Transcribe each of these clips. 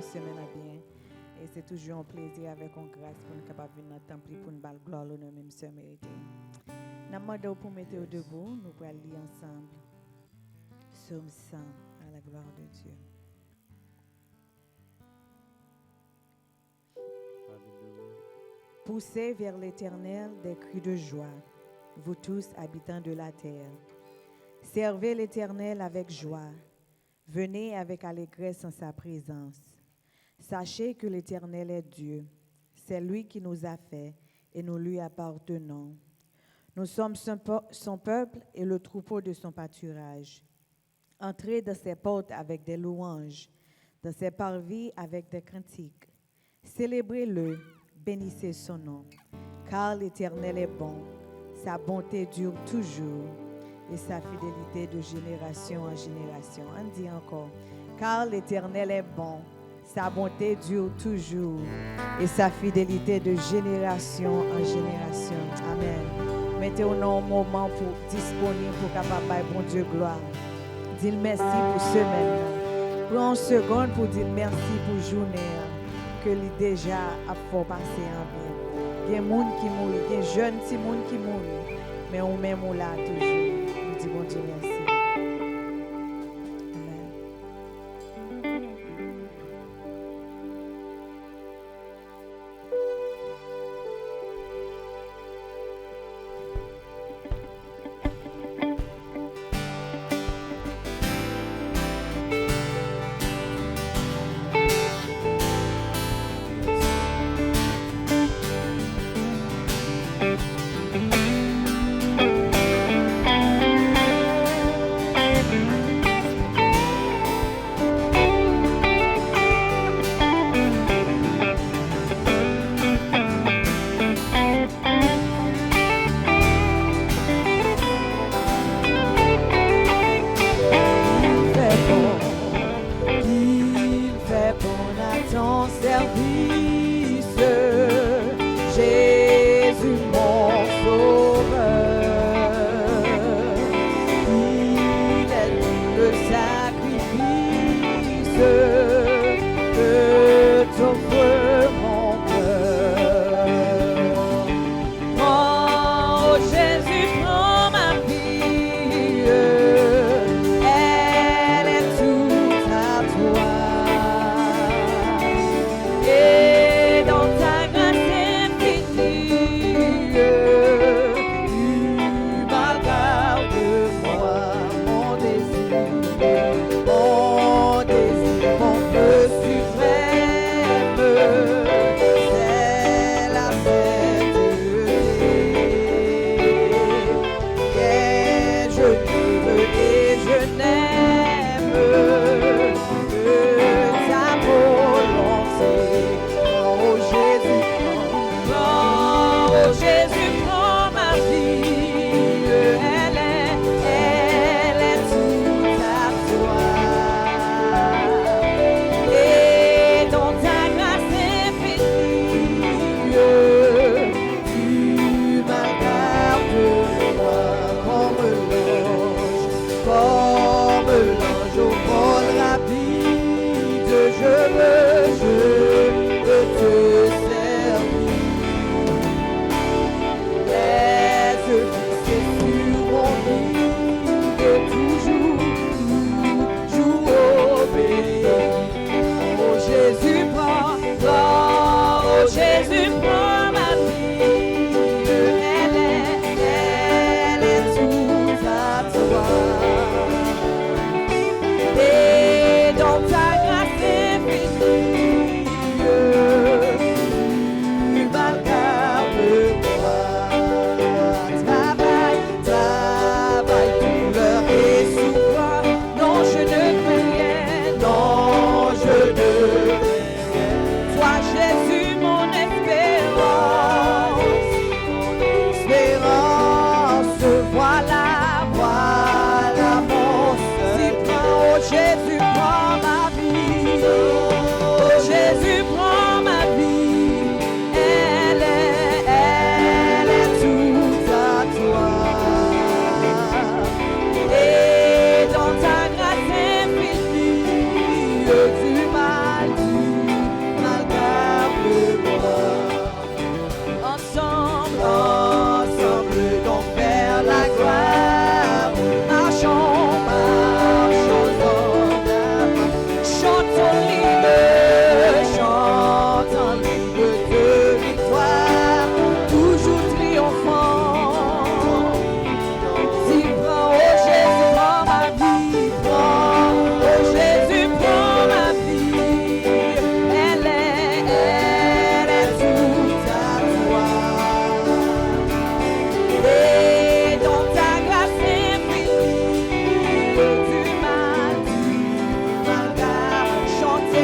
semaine à bien. Et c'est toujours un plaisir avec une grâce pour nous capables de venir dans le temple pour nous battre gloire, l'honneur, même si mérité. Nous demandons pour mettre debout, nous allons lire ensemble. Psaume 100 à la gloire de Dieu. Poussez vers l'Éternel des cris de joie, vous tous habitants de la terre. Servez l'Éternel avec joie. Venez avec allégresse en sa présence. Sachez que l'Éternel est Dieu. C'est lui qui nous a fait et nous lui appartenons. Nous sommes son peuple et le troupeau de son pâturage. Entrez dans ses portes avec des louanges, dans ses parvis avec des cantiques. Célébrez-le, bénissez son nom, car l'Éternel est bon. Sa bonté dure toujours et sa fidélité de génération en génération. On dit encore, car l'Éternel est bon, sa bonté dure toujours et sa fidélité de génération en génération. Amen. Mettez-vous un moment pour disponible pour capable bon Dieu gloire. Dis merci pour semaine. Prends une seconde pour dire merci pour journée que lui déjà a fort passé en bien. Il y a des gens qui mourent, il y a des jeunes petits gens qui mourent, mais on même là toujours. Nous disons bon Dieu merci. Du mal, Chanter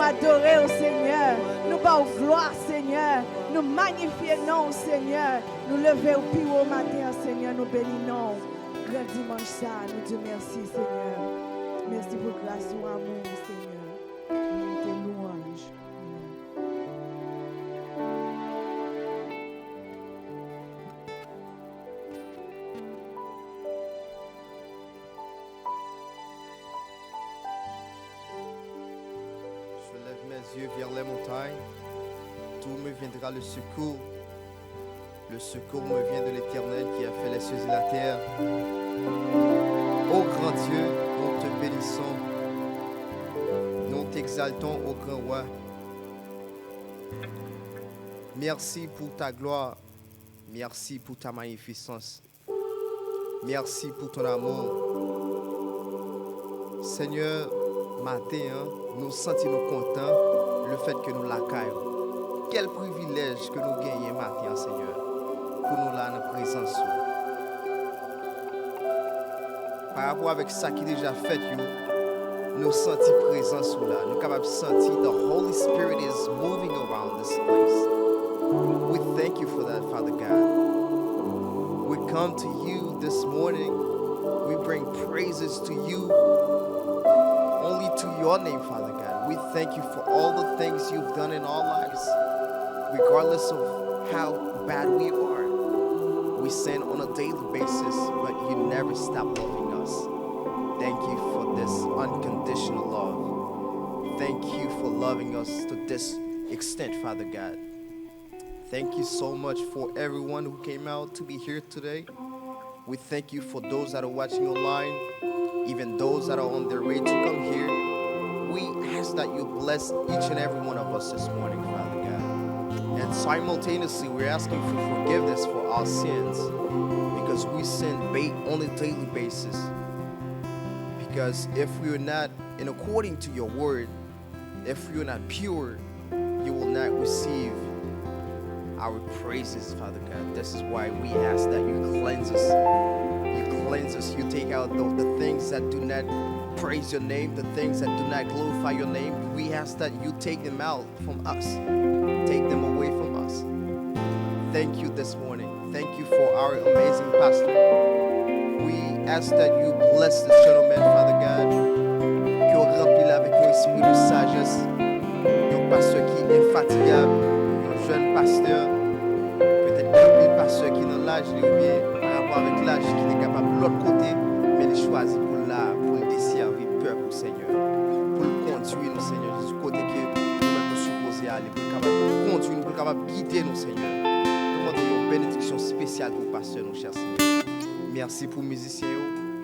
adorer au Seigneur. Nous bas gloire, Seigneur. Nous magnifier non, Seigneur. Nous lever au plus haut matin, Seigneur. Nous bénissons. Grand dimanche ça, nous disons merci, Seigneur. Merci pour grâce et amour, Seigneur. Nous te louange. Je lève mes yeux vers les montagnes. D'où me viendra le secours? Le secours me vient de l'Éternel qui a fait les cieux et la terre. Ô grand Dieu, nous te bénissons. Nous t'exaltons, ô grand roi. Merci pour ta gloire. Merci pour ta magnificence. Merci pour ton amour. Seigneur, matin, nous sentons contents le fait que nous l'accueillons. Quel privilège que nous gagnons matin, Seigneur, pour nous là en présence. Par rapport avec ça qui est déjà fait, nous sentons présence là. Nous sommes capables de sentir the Holy Spirit is moving around this place. We thank you for that, Father God. We come to you this morning. We bring praises to you. Only to your name, Father God. We thank you for all the things you've done in our lives. Regardless of how bad we are, we sin on a daily basis, but you never stop loving us. Thank you for this unconditional love. Thank you for loving us to this extent, Father God. Thank you so much for everyone who came out to be here today. We thank you for those that are watching online, even those that are on their way to come here. We ask that you bless each and every one of us this morning, Father God. And simultaneously, we're asking for forgiveness for our sins because we sin on a daily basis. Because if we are not in according to your word, if we are not pure, you will not receive our praises, Father God. This is why we ask that you cleanse us. You cleanse us. You take out the things that do not praise your name, the things that do not glorify your name. We ask that you take them out from us. Take them away from us. Thank you this morning. Thank you for our amazing pastor. We ask that you bless this gentleman, Father God. Que vous remplissez avec un esprit de sagesse. Un pasteur qui est infatigable. Un jeune pasteur. Peut-être un pasteur qui est dans l'âge, ou bien par rapport avec l'âge, qui est capable de l'autre côté, mais il choisit pour là, pour le desservir peuple, Seigneur. Pour le conduire, nous, Seigneur, du côté que nous-mêmes nous supposons aller. Pour le capable de conduire, pour le capable de guider nous, Seigneur. Nous demandons une bénédiction spéciale pour le pasteur, nous, cher Seigneur. Merci pour les musiciens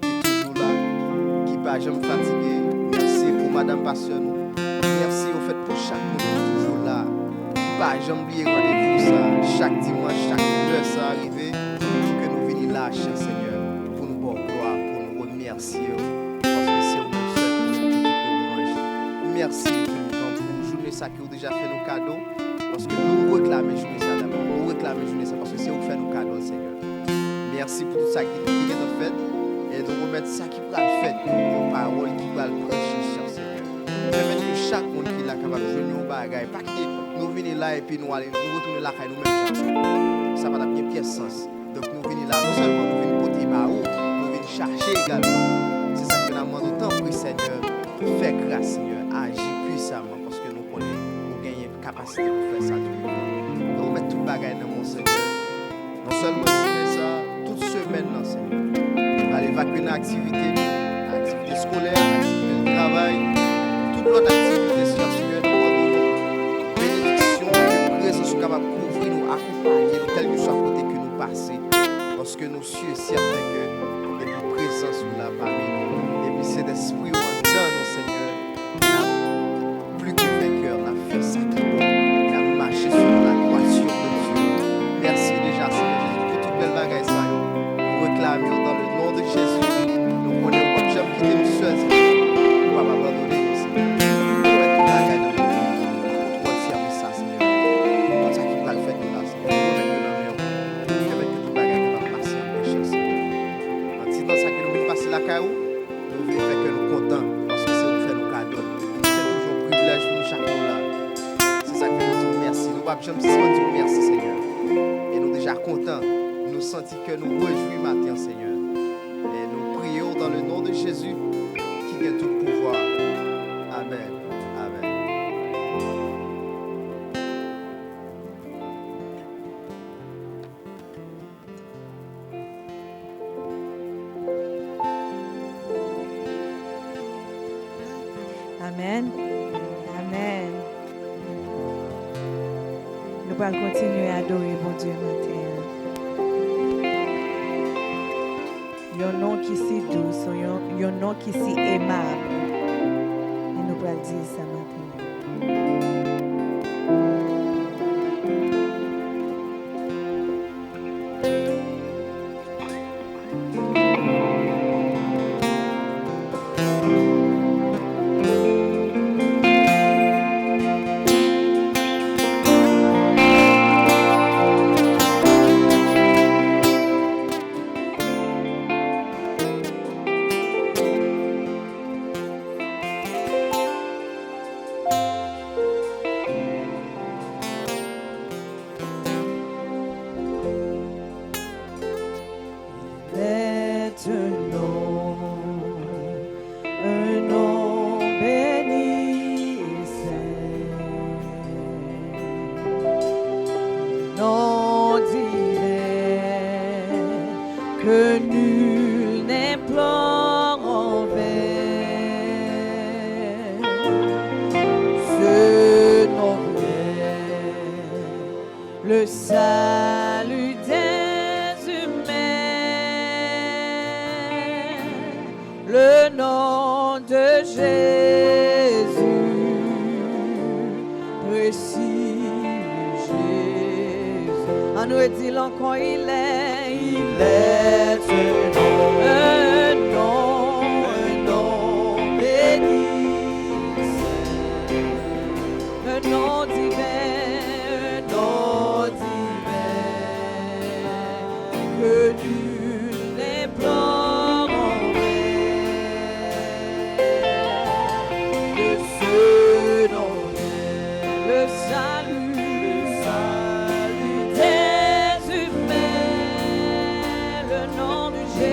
qui sont toujours là, qui ne sont pas jamais fatigués. Merci pour Madame Pasteur. Merci au fait pour chaque monde qui est toujours là. Qui ne pas jamais oublier rendez-vous ça. Chaque dimanche, chaque heure, ça arrive. Pour que nous venions là, cher Seigneur, pour nous voir gloire, pour nous remercier. Parce que c'est vous seul qui nous mange. Merci pour une journée ça qui a déjà fait nos cadeaux. Parce que nous réclamons journée ça d'abord. Nous réclamons journée ça parce que c'est vous qui fait nos cadeaux, Seigneur. Merci pour tout ça qui est fait. Et nous remettre ça qui va le faire. Nos paroles qui va le prêcher, cher Seigneur. Permettez que chaque monde qui est là capable de jouer nos bagages. Pas que nous venons là et puis nous retourner là et nous-mêmes. Ça va avoir bien pièce sens. Donc nous venons là, non seulement nous venons porter par où, nous venons chercher également. C'est ça que nous demandons autant pour Seigneur. Fais grâce, Seigneur. Agis puissamment parce que nous connaissons, nous gagnons capacité pour faire ça. Nous remettons tout le bagage dans mon Seigneur. Non seulement nous faisons ça, maintenant, Seigneur. On va évacuer nos activités scolaires, activités de travail, toute l'autre activité, Seigneur, nous demandons bénédiction, que présence soit capable de couvrir nous, accompagner, tel que soit côté que nous passons, parce que nous sommes certains que les présence sont là parmi nous, et puis c'est l'esprit où on donne, Seigneur, plus que vainqueur, on a fait ça qui bon, on a marché sur la droiture de Dieu. Merci déjà, Seigneur Jésus, pour toute belle bagaille, ça. Réclamons dans le nom de Jésus. Nous connaissons pas jamais quitter nous seuls. Nous ne pouvons pas abandonner, Seigneur. Nous devons être bagaille dans notre vie. Nous devons servir ça, Seigneur. Tout ça qui va le faire de là, Seigneur. Nous devons mettre dans nos mains. Nous devons mettre tout bagaille qui va passer en péché, Seigneur. En disant ça que nous venons passer la caillou, nous voulons faire que nous contents parce que c'est vous faire nos cadeaux. C'est toujours un privilège pour nous chaque pas jamais dire merci, Seigneur. Et nous déjà contents, nous sentons que nous réjouissons matin, Seigneur. Et nous prions dans le nom de Jésus qui a tout pouvoir. Amen. Amen. Amen. Amen. Nous allons continuer à adorer mon Dieu matin. Un nom qui est si doux, un nom qui est si aimable. Et nous allons dire ça matin. Un nom béni et saint, nom divin que nul n'implore en vain. Ce nom est le salut des humains, le nom de Jésus, précis Jésus. On nous dit encore, il est un nom béni, un nom divin, que nul n'implore en vain. De ce nom est le salut des humains, le nom de Jésus.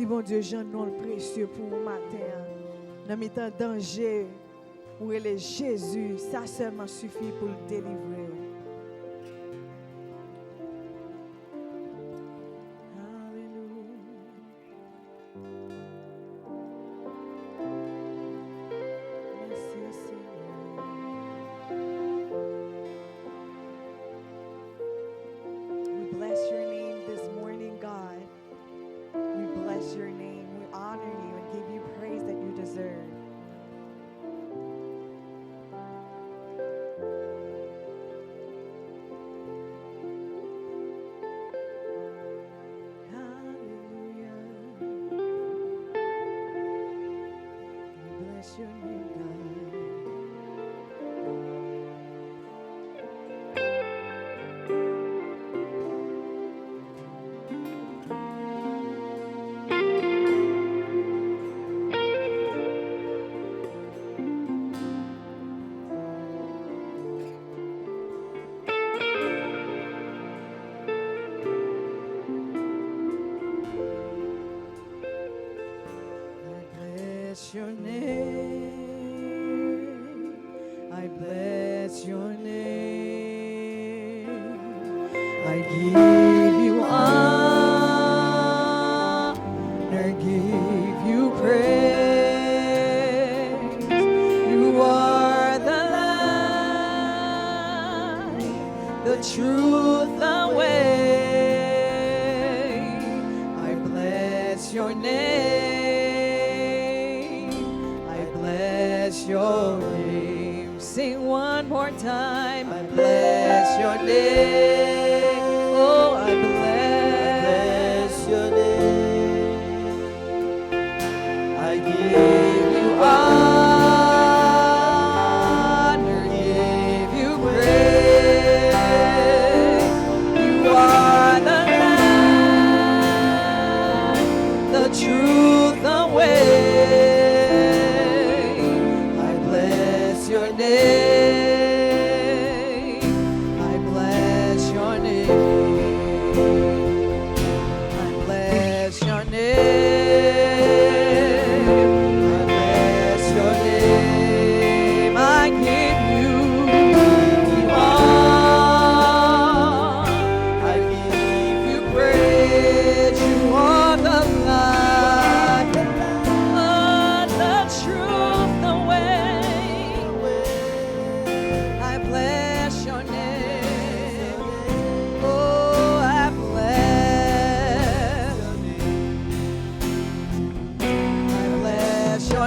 Bon Dieu, j'en ai le précieux pour mon matin. Dans mes temps de danger, où il est Jésus, ça seulement suffit pour le délivrer. Your name, I bless your name, I give you honor, give you praise. You are the light, the truth, the way. I bless your name. Your name, sing one more time. I bless your name. Oh, I bless your name. I give you honor, give you praise. You are the light, the truth, the way. I bless your name.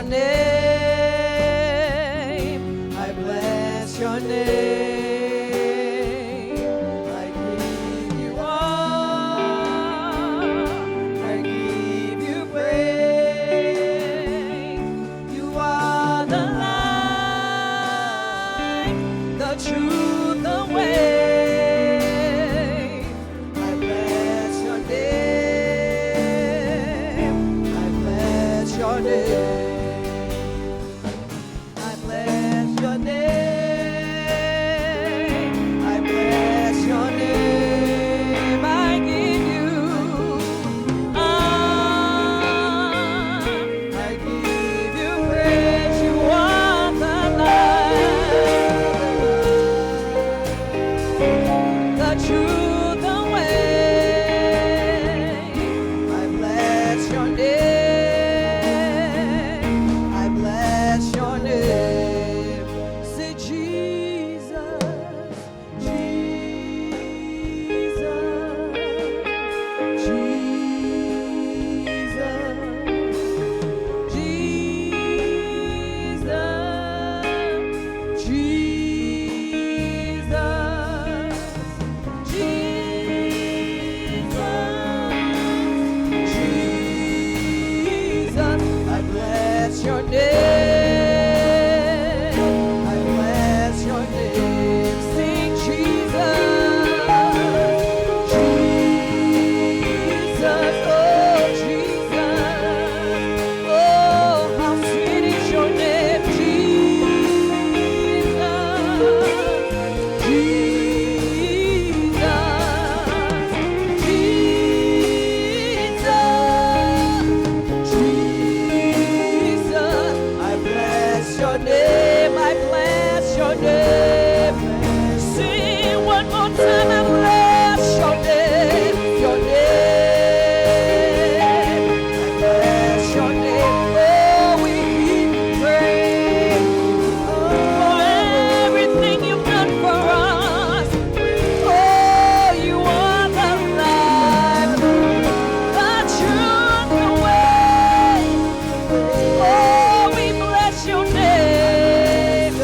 your name. I bless your name. I give you all. I give you praise. You are the light, the truth, the way. I bless your name. I bless your name. I bless your name. I bless your name. I give you all. I give you praise. You are the light, the truth, the way. I bless your name. I bless your name. Say Jesus, Jesus, Jesus, Jesus, Jesus. I bless your name. I bless your name. Sing Jesus, Jesus, oh Jesus. Oh, how sweet is your name, Jesus, Jesus. I bless your name. I bless your name. Sing one more time. I bless your name. Your name. I bless your name. Oh, we give you praise for everything you've done for us. Oh, you are the light, the truth, the way. Oh, we bless your name.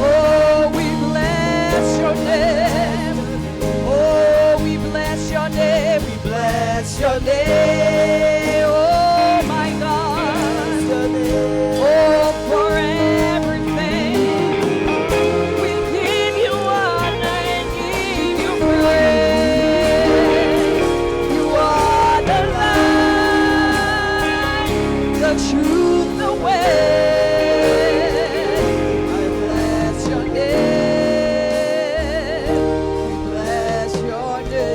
Oh, we bless your name. Oh, we bless your name. We bless your name. Oh, my God. Oh, for everything. We give you honor and give you praise. You are the light, the truth, the way. I bless your name. We bless your name.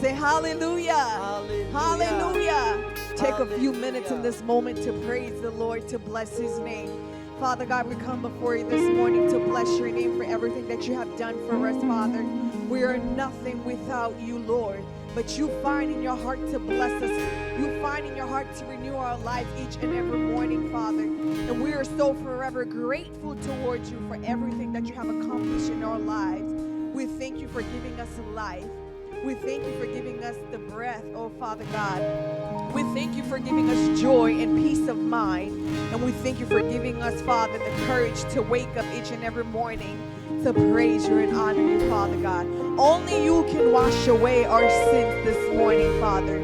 Say hallelujah. Hallelujah. Take a few minutes in this moment to praise the Lord, to bless his name. Father God, we come before you this morning to bless your name for everything that you have done for us, Father. We are nothing without you, Lord. But you find in your heart to bless us. You find in your heart to renew our life each and every morning, Father. And we are so forever grateful towards you for everything that you have accomplished in our lives. We thank you for giving us life. We thank you for giving us the breath, oh Father God. We thank you for giving us joy and peace of mind. And we thank you for giving us, Father, the courage to wake up each and every morning to praise you and honor you, Father God. Only you can wash away our sins this morning, Father.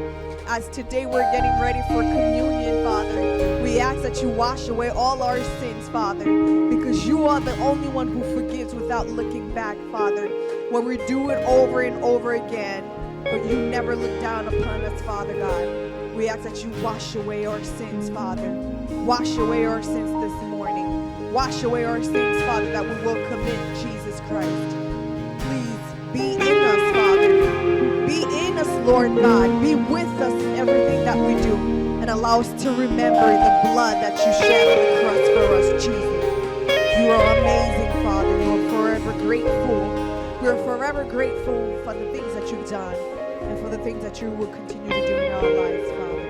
As today we're getting ready for communion, Father, we ask that you wash away all our sins, Father, because you are the only one who forgives without looking back, Father. Where we do it over and over again, but you never look down upon us, Father God. We ask that you wash away our sins, Father. Wash away our sins this morning. Wash away our sins, Father, that we will commit Jesus Christ. Please be in us, Father. Be in us, Lord God. Be with us in everything that we do. And allow us to remember the blood that you shed on the cross for us, Jesus. You are amazing, Father. You are forever grateful. We are forever grateful for the things that you've done and for the things that you will continue to do in our lives, Father.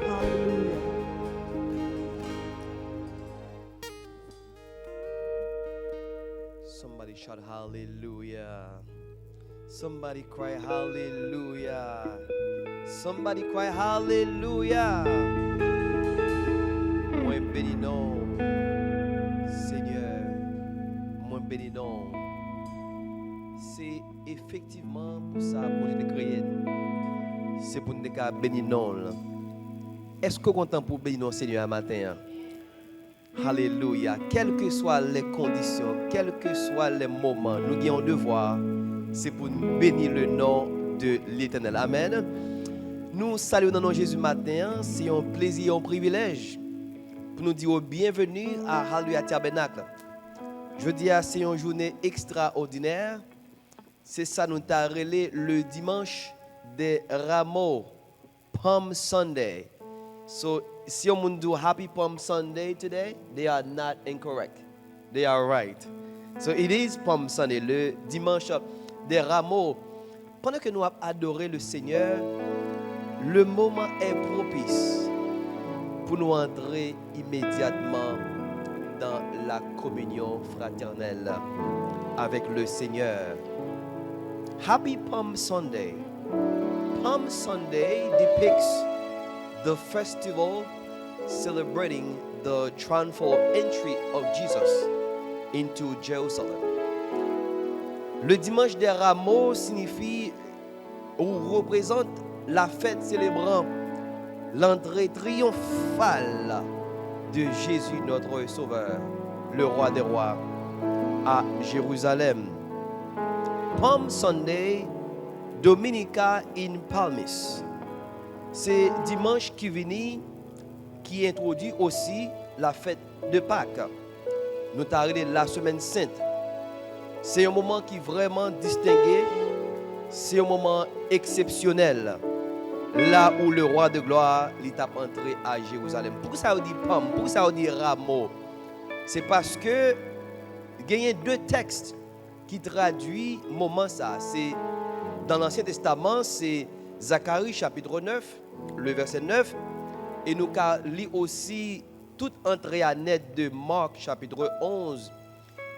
Hallelujah. Somebody shout hallelujah. Somebody cry hallelujah. Somebody cry hallelujah. Moi béni non, Seigneur. Moi béni non. C'est effectivement pour ça pour les créer. C'est pour nous bénir non. Est-ce que vous êtes content pour bénir non Seigneur un matin? Alléluia. Quelles que soient les conditions, quels que soient les moments, nous avons un devoir, c'est pour nous bénir le nom de l'Éternel. Amen. Nous saluons dans le nom de Jésus matin. C'est un plaisir et un privilège pour nous dire bienvenue à Alléluia Tabernacle. Je dis c'est une journée extraordinaire. C'est ça nous t'a relé le dimanche des rameaux, Palm Sunday. So, si on do Happy Palm Sunday today, they are not incorrect. They are right. So it is Palm Sunday, le dimanche des rameaux. Pendant que nous avons adoré le Seigneur, le moment est propice pour nous entrer immédiatement dans la communion fraternelle avec le Seigneur. Happy Palm Sunday. Palm Sunday depicts the festival celebrating the triumphal entry of Jesus into Jerusalem. Le dimanche des rameaux signifie ou représente la fête célébrant l'entrée triomphale de Jésus notre Sauveur, le roi des rois, à Jérusalem. Palm Sunday, Dominica in Palmis. C'est dimanche qui vient qui introduit aussi la fête de Pâques. Nous t'arrêtons la semaine sainte. C'est un moment qui est vraiment distingué. C'est un moment exceptionnel. Là où le roi de gloire est entré à Jérusalem. Pourquoi ça dit pomme? Pourquoi ça dit rameau? C'est parce que il y a deux textes qui traduisent le moment ça. C'est dans l'Ancien Testament, c'est Zacharie chapitre 9, le verset 9. Et nous lisons aussi toute entrée à net de Marc chapitre 11,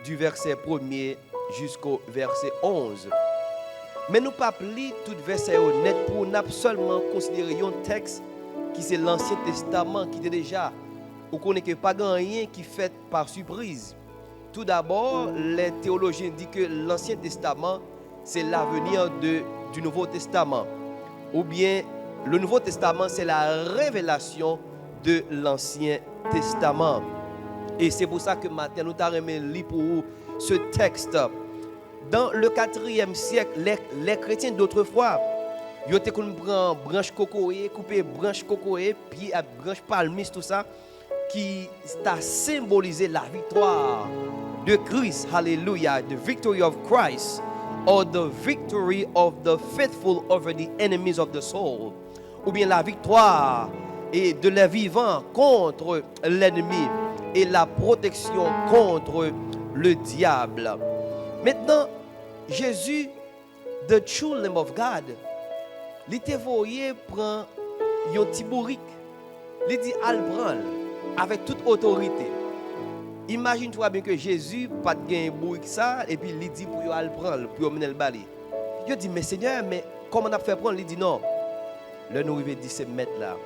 du verset 1er jusqu'au verset 11. Mais nous ne pas lire tout verset honnête pour nous seulement considérer un texte qui c'est l'Ancien Testament qui était déjà, ou qu'on n'est pas rien qui fait par surprise. Tout d'abord, les théologiens disent que l'Ancien Testament c'est l'avenir du Nouveau Testament. Ou bien le Nouveau Testament c'est la révélation de l'Ancien Testament. Et c'est pour ça que maintenant nous avons lire pour vous ce texte. Dans le 4e siècle, les chrétiens d'autrefois, ils ont pris branche cocoé, coupé branche cocoé, puis branche palmis, tout ça, qui a symbolisé la victoire de Christ. Hallelujah. The victory of Christ, or the victory of the faithful over the enemies of the soul. Ou bien la victoire et de les vivants contre l'ennemi et la protection contre le diable. Maintenant, Jésus, the true Lamb of God, il était voyé prend un petit bourrique, il dit al prendre avec toute autorité. Imagine-toi bien que Jésus pas de bourrique ça et puis il dit pour al prendre pour mener le balai. Il dit mais Seigneur, mais comment on a fait prendre? Il dit non. Le nous arrive 17 mètres là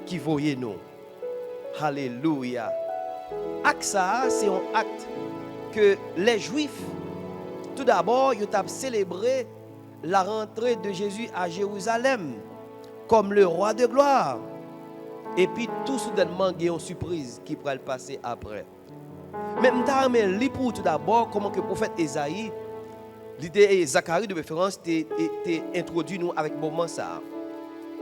qui voyait nous. Alléluia. Acte ça, c'est un acte que les Juifs tout d'abord, ils ont célébré la rentrée de Jésus à Jérusalem comme le roi de gloire. Et puis tout soudainement, il y a une surprise qui pourrait le passer après. Mais je vais lire pour tout d'abord comment que le prophète Esaïe, l'idée Zacharie de référence, était introduit nous avec moment ça.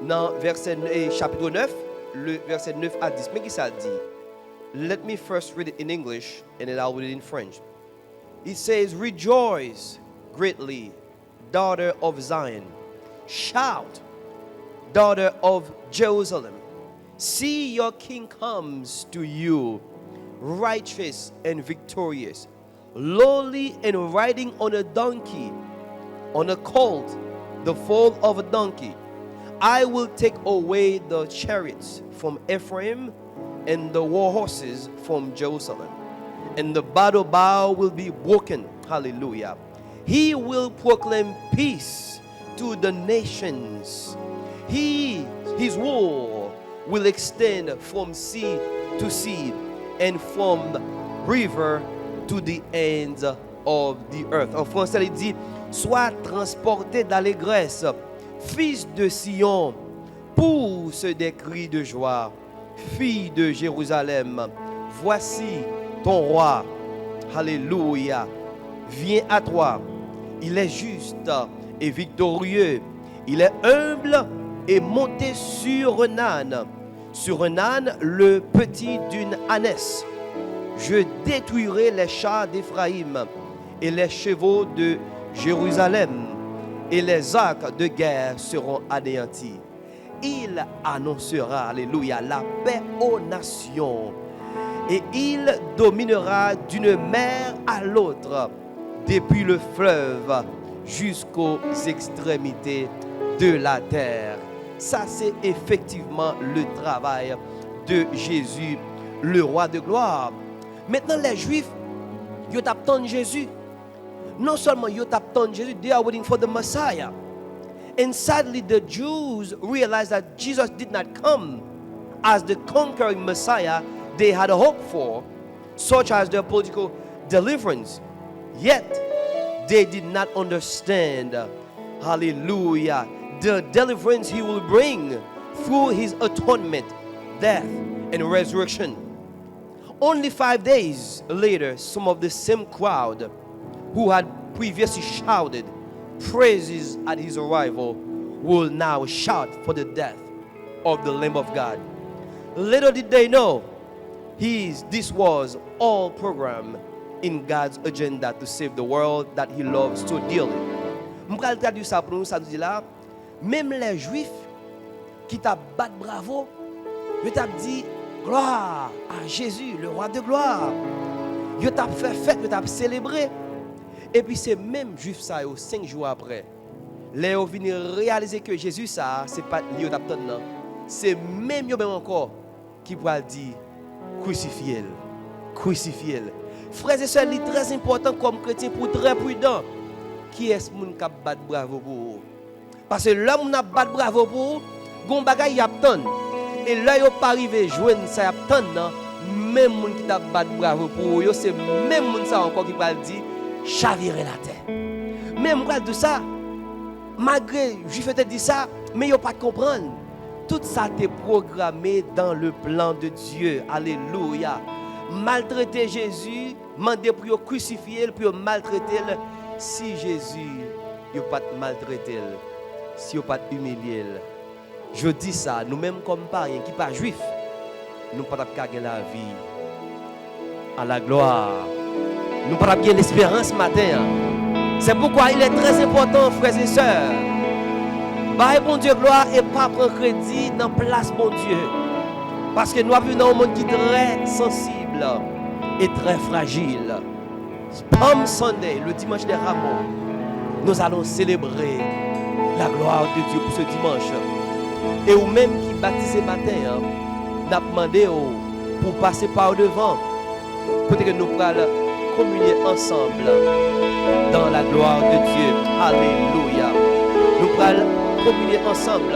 Dans verset chapitre 9, le verset 9 à 10. Mais qui ça dit? Let me first read it in English and then I'll read it in French. It says, rejoice greatly, daughter of Zion. Shout, daughter of Jerusalem. See, your king comes to you, righteous and victorious, lowly and riding on a donkey, on a colt, the foal of a donkey. I will take away the chariots from Ephraim and the war horses from Jerusalem. And the battle bow will be broken. Hallelujah. He will proclaim peace to the nations. His rule will extend from sea to sea and from the river to the ends of the earth. En français, il dit, sois transporté d'allégresse, fils de Sion, pousse des cris de joie, fille de Jérusalem. Voici ton roi. Alléluia. Viens à toi. Il est juste et victorieux. Il est humble et monté sur un âne. Sur un âne, le petit d'une ânesse. Je détruirai les chars d'Éphraïm et les chevaux de Jérusalem, et les arcs de guerre seront anéantis. Il annoncera, alléluia, la paix aux nations, et il dominera d'une mer à l'autre, depuis le fleuve jusqu'aux extrémités de la terre. Ça, c'est effectivement le travail de Jésus, le roi de gloire. Maintenant, les Juifs, ils attendent Jésus. Non seulement ils attendent Jésus, they are waiting for the Messiah. And sadly, the Jews realized that Jesus did not come as the conquering Messiah they had hoped for, such as their political deliverance. Yet, they did not understand, hallelujah, the deliverance he will bring through his atonement, death, and resurrection. Only 5 days later, some of the same crowd who had previously shouted praises at his arrival will now shout for the death of the Lamb of God. Little did they know, this was all programmed in God's agenda to save the world that he loves so dearly. Je vais traduire ça pour nous, ça nous dit là, même les Juifs qui t'a battu bravo, ils t'a dit gloire à Jésus, le roi de gloire. Ils t'a fait fête, ils t'a célébré. Et puis c'est même Juif ça, 5 jours après, les ont venu réaliser que Jésus ça, c'est pas lui qui non. C'est même eux même encore qui pourra dire crucifiez-le, crucifiez-le. Frères et sœurs, c'est très important comme chrétien pour très prudent. Qui est-ce qui a battu bravo pour vous? Parce que l'homme n'a pas bravo pour vous, gon bagay y attend. Et là yo pas arrivé joindre ça y attend même moun qui t'a battu bravo pour vous, c'est même moun ça encore qui va dire chavirer la terre. Même moi de ça, malgré Juif te dit ça, mais yo pas comprendre. Tout ça est programmé dans le plan de Dieu. Alléluia. Maltraiter Jésus, demander pour le crucifier, pour maltraiter. Si Jésus, il pas maltraiter, si il pas humilier. Je dis ça, nous-mêmes comme parents qui pas juifs, nous ne pouvons pas gagner la vie à la gloire. Nous ne pouvons pas gagner l'espérance ce matin. C'est pourquoi il est très important, frères et sœurs, bah, bon Dieu gloire et pas prendre crédit dans la place bon Dieu. Parce que nous vivons dans un monde qui est très sensible et très fragile. Palm Sunday, le dimanche des rameaux, nous allons célébrer la gloire de Dieu pour ce dimanche. Et ou même qui baptisé matin, n'a demandé pour passer par devant, pour que nous puissions communier ensemble dans la gloire de Dieu. Alléluia. Nous puissions communier ensemble.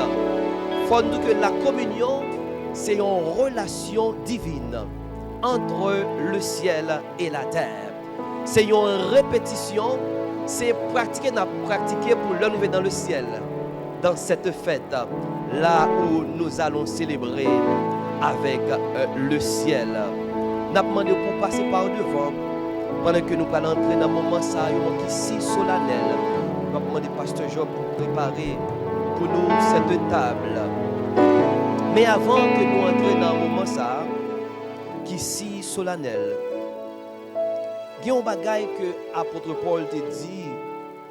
Il faut nous que la communion, c'est une relation divine entre le ciel et la terre. C'est une répétition, c'est pratiquer pour l'enlever dans le ciel. Dans cette fête, là où nous allons célébrer avec le ciel. Nous avons demandé pour passer par devant, pendant que nous allons entrer dans un moment ça, un moment qui est si solennel. Nous avons demandé au pasteur Job pour préparer pour nous cette table. Mais avant que nous entrions dans un moment ça, qui est si solennel, il y a un bagage que l'apôtre Paul te dit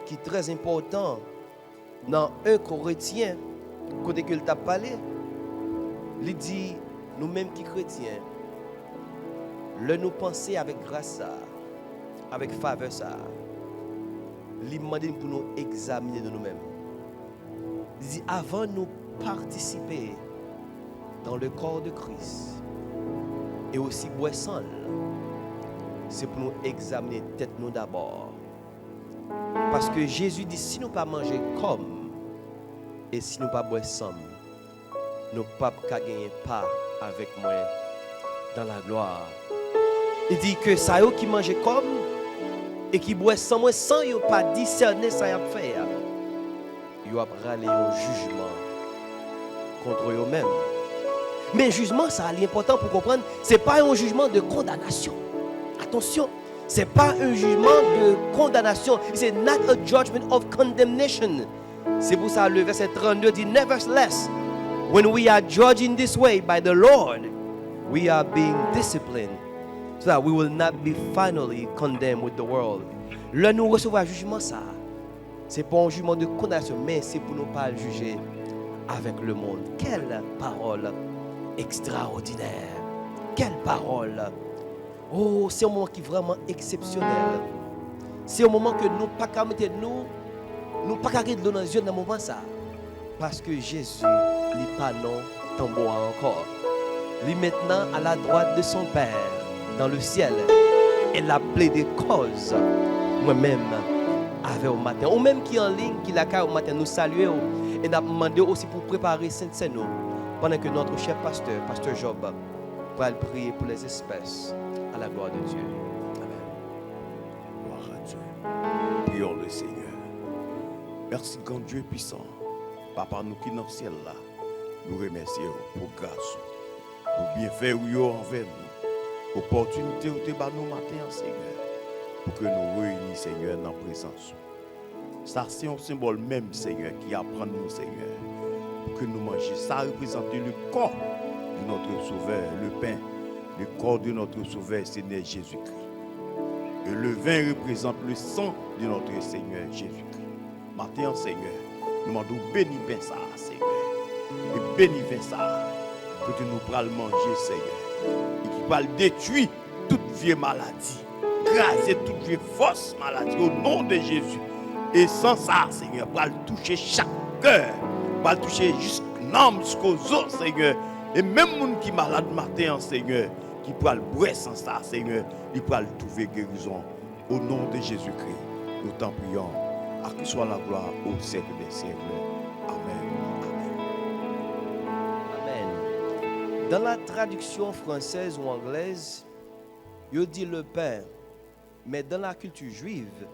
qui est très important dans 1 Corinthiens, côté que t'a parlé. Il dit, nous-mêmes qui chrétiens, le nous penser avec grâce, avec faveur, il demande pour nous examiner de nous-mêmes. Il dit, avant de nous participer dans le corps de Christ et aussi boire sang, c'est pour nous examiner tête nous d'abord. Parce que Jésus dit, si nous ne pas manger comme Et si nous pas boire ensemble, nous pas gagner part avec moi dans la gloire. Il dit que ça qui mange comme et qui boit sans moi, sans yo pas discerner ça y a fait, yo a râler au jugement contre eux-mêmes. Mais jugement, ça est important pour comprendre, c'est pas un jugement de condamnation. Attention, c'est pas un jugement de condamnation. C'est not a judgment of condemnation. C'est pour ça le verset 32 dit, nevertheless, when we are judged in this way by the Lord, we are being disciplined, so that we will not be finally condemned with the world. Là, nous recevons un jugement, ça, c'est pas un jugement de condamnation, mais c'est pour ne pas le juger avec le monde. Quelle parole extraordinaire! Quelle parole! Oh, c'est un moment qui est vraiment exceptionnel. C'est un moment que nous ne pouvons pas mettre nous pas garder de l'eau dans les yeux dans ce moment ça. Parce que Jésus n'est pas non tambour encore. Il est maintenant à la droite de son Père dans le ciel. Et la plaidé cause moi-même avec au matin. Ou même qui est en ligne, qui l'a au matin, nous saluer et nous demander aussi pour préparer Sainte-Seine pendant que notre cher pasteur, Pasteur Job, va prier pour les espèces à la gloire de Dieu. Amen. Gloire à Dieu. Prions le Seigneur. Merci grand Dieu puissant. Papa, nous qui dans le ciel là, nous remercions pour grâce, pour bienfait envers nous, opportunité où tu as nous matin, Seigneur, pour que nous réunissions, Seigneur, dans la présence. Ça, c'est un symbole même, Seigneur, qui apprend nous, Seigneur, pour que nous mangions. Ça représente le corps de notre Sauveur, le pain, le corps de notre Sauveur, Seigneur Jésus-Christ. Et le vin représente le sang de notre Seigneur Jésus-Christ. Matin, Seigneur, nous demandons bénis bien ça, Seigneur. Et bénis bien ça, pour que nous pourrons manger, Seigneur. Et qui va détruire toute vieille maladie, craser toute vieille fausse maladie au nom de Jésus. Et sans ça, Seigneur, pour le toucher chaque cœur, pour le toucher jusqu'aux âmes, jusqu'aux os, Seigneur. Et même les gens qui sont malades matin, Seigneur, qui pourra le boire sans ça, Seigneur, il pourra le trouver guérison. Au nom de Jésus-Christ, nous t'en prions. À qui soit la gloire au siècle des siècles. Amen. Amen. Dans la traduction française ou anglaise, il dit le pain. Mais dans la culture juive,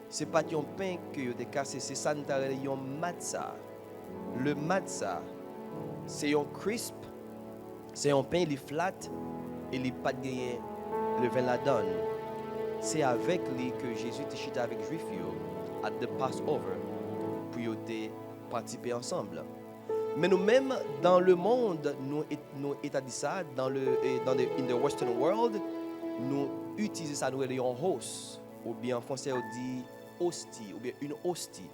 ce n'est pas un pain que vous avez cassé, c'est ça, c'est un matzah. Le matzah, c'est un crisp, c'est un pain, il est flat, et il n'est pas gagné, le vin la donne. C'est avec lui que Jésus était chita avec les Juifs at the Passover pour participer ensemble. Mais nous-mêmes, dans le monde, nous établit ça, in the Western world, nous utilisons ça, nous avons un host, ou bien en français on dit hostie, ou bien une hostie.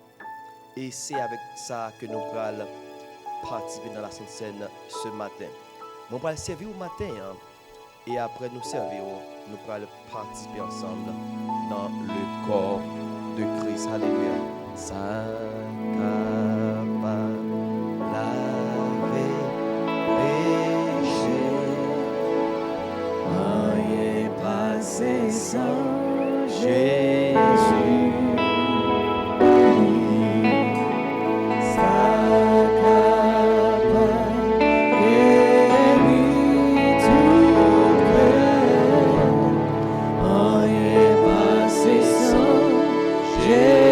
Et c'est avec ça que nous allons participer dans la Sainte Seine ce matin. Nous allons servir au matin, hein, et après nous servir, nous allons participer ensemble dans le corps de Christ. Alléluia. Sans Jésus, ça capable guérir tout cœur. Rien passé sans Jésus.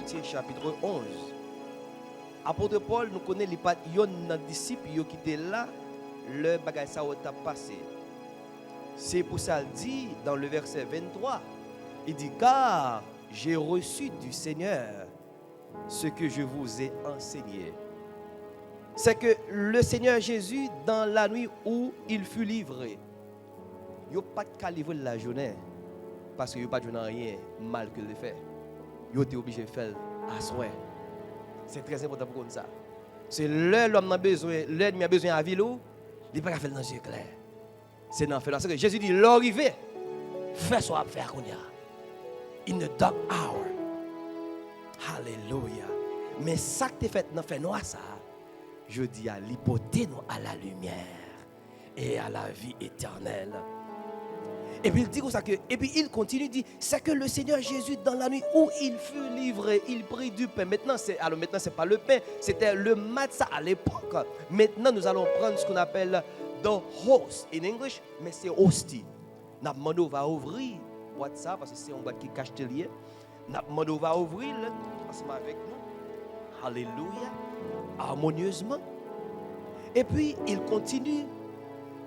Corinthiens chapitre 11. Apôtre Paul nous connaît les pas yon nan disciple yo qui était là le bagay ça a passé. C'est pour ça qu'il dit dans le verset 23, il dit car j'ai reçu du Seigneur ce que je vous ai enseigné. C'est que le Seigneur Jésus dans la nuit où il fut livré, il n'a pas de livrer la journée parce qu'il n'y a pas de rien mal que le fait. Il était obligé de faire à soi. C'est très important pour ça. C'est l'homme a besoin, l'ennemi a besoin de vivre, il ne peut pas faire dans les yeux clairs. C'est dans le fait. Parce que Jésus dit, l'arrivée, fais ce qu'on va faire. In the dark hour. Alléluia. Mais ça que tu fait dans le fait noir, ça, je dis à l'hypothèse à la lumière et à la vie éternelle. Et puis il dit comme ça que, et puis il continue, dit, c'est que le Seigneur Jésus dans la nuit où il fut livré, il prit du pain. Maintenant c'est pas le pain, c'était le matzah à l'époque. Maintenant nous allons prendre ce qu'on appelle the host in English, mais c'est hostie. Napmano va ouvrir boîte ça parce que c'est une boîte qui cache tes liens. Napmano va ouvrir ensemble avec nous. Alléluia. Harmonieusement. Et puis il continue.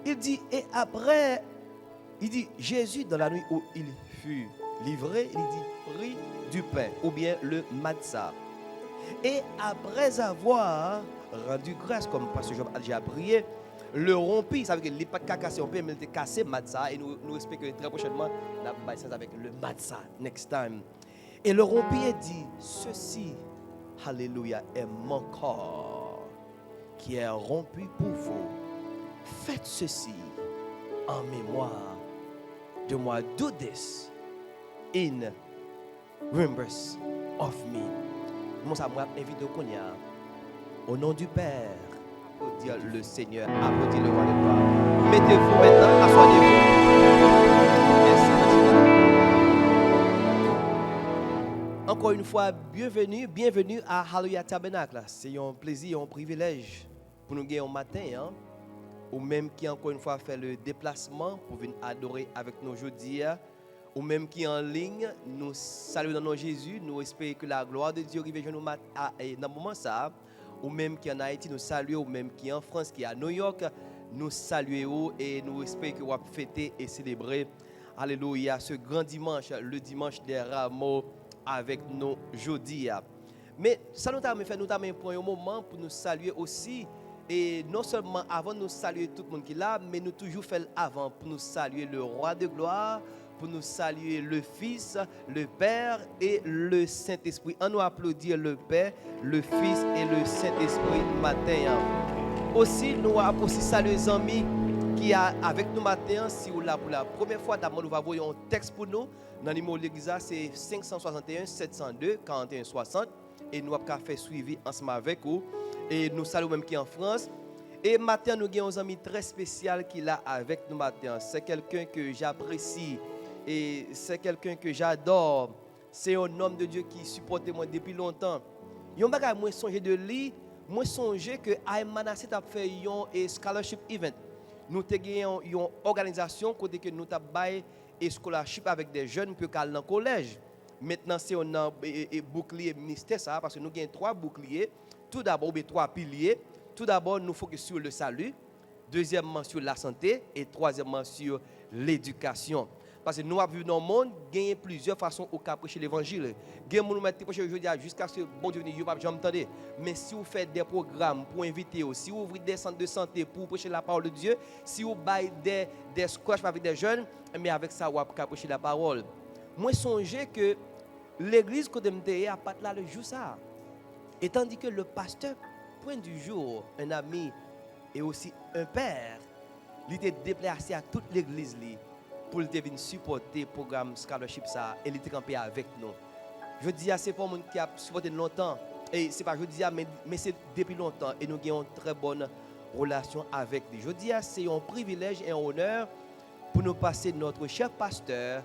Il dit et après il dit Jésus dans la nuit où il fut livré, il dit prit du pain ou bien le matzah. Et après avoir rendu grâce comme pasteur Job a déjà prié, le rompit, ça veut dire qu'il n'est pas cassé, on peut même casser matzah et nous espérons que très prochainement la baisse avec le matzah next time. Et le rompit et dit ceci, alléluia, est mon corps qui est rompu pour vous. Faites ceci en mémoire de moi. Do this in remembrance of me. Moi, ça m'a invité au nom du Père. Applaudis le Seigneur, applaudis le roi de gloire. Mettez-vous maintenant, assoyez-vous. Merci. Encore une fois, bienvenue à Hallelujah Tabernacle. C'est un plaisir, un privilège pour nous gagner un matin, hein? Ou même qui encore une fois fait le déplacement pour venir adorer avec nous aujourd'hui, ou même qui en ligne, nous saluons dans nom Jésus, nous espérons que la gloire de Dieu arrive dans le moment ça, ou même qui en Haïti, nous saluons, ou même qui en France, qui est à New York, nous saluons et nous espérons que vous allez fêter et célébrer, alléluia, ce grand dimanche, le dimanche des rameaux avec nous aujourd'hui. Mais ça nous a fait, nous avons pris un moment pour nous saluer aussi. Et non seulement avant de nous saluer tout le monde qui est là, mais nous toujours fait avant pour nous saluer le roi de gloire, pour nous saluer le Fils, le Père et le Saint-Esprit. On nous applaudir le Père, le Fils et le Saint-Esprit matin. Aussi, nous avons aussi salué les amis qui sont avec nous matin. Si vous là pour la première fois, d'abord nous allons voir un texte pour nous. Dans le numéro de l'église, c'est 561 702 41 60. Et nous avons fait suivi ensemble avec vous. Et nous saluons même qui est en France. Et matin, nous avons un ami très spécial qui est là avec nous matin. C'est quelqu'un que j'apprécie et c'est quelqu'un que j'adore. C'est un homme de Dieu qui supporte moi depuis longtemps. Yon bagay moi songe de lui, moi songe que Aïmanasset a fait un scholarship event. Nous avons une organisation côté que nous avons un scholarship avec des jeunes pour aller dans le collège. Maintenant, c'est un bouclier ministère ça parce que nous avons 3 boucliers. Tout d'abord, 3 piliers. Tout d'abord, nous focusons sur le salut. Deuxièmement, sur la santé. Et troisièmement, sur l'éducation. Parce que nous avons vu dans le monde, il y a plusieurs façons de prêcher l'évangile. Il y a des gens qui prêchent aujourd'hui jusqu'à ce que bon Dieu ne pas entendre. Mais si vous faites des programmes pour inviter, si vous ouvrez des centres de santé pour prêcher la parole de Dieu, si vous baillez des squash avec des jeunes, mais avec ça, vous pouvez prêcher la parole. Moi, je songe que l'église que je a pas là le jour ça. Et tandis que le pasteur, point du jour, un ami et aussi un père, il était déplacé à toute l'église pour venir supporter le programme Scholarship ça et il était campé avec nous. Je dis à ces gens qui a supporté longtemps et c'est pas je dis mais c'est depuis longtemps et nous avons une très bonne relation avec lui. Je dis c'est un privilège et un honneur pour nous passer notre cher pasteur,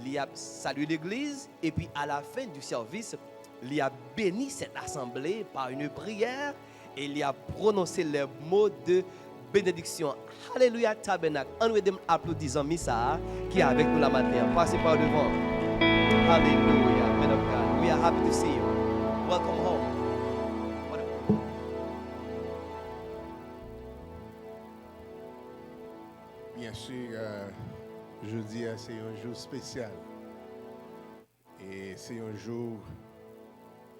il a salué l'église et puis à la fin du service il a béni cette assemblée par une prière et il a prononcé les mots de bénédiction. Alléluia Tabernacle. On nous applaudit amis ça qui est avec nous la matin. Passez par devant. Alléluia. Men of God. We are happy to see you. welcome home. What a- Bien sûr, jeudi, c'est un jour spécial. Et c'est un jour,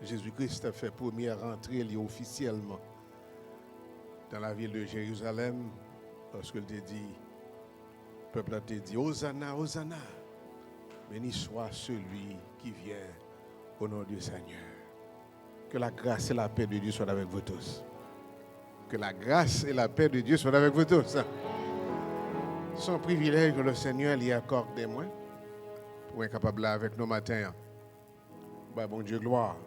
Jésus-Christ a fait première entrée officiellement dans la ville de Jérusalem, parce qu'il t'a dit, le peuple a dit, Hosanna, Hosanna, béni soit celui qui vient au nom du Seigneur. Que la grâce et la paix de Dieu soient avec vous tous. Que la grâce et la paix de Dieu soient avec vous tous. C'est un privilège que le Seigneur lui accorde des moi pour être capable là avec nous matin. Bah, bon Dieu, gloire.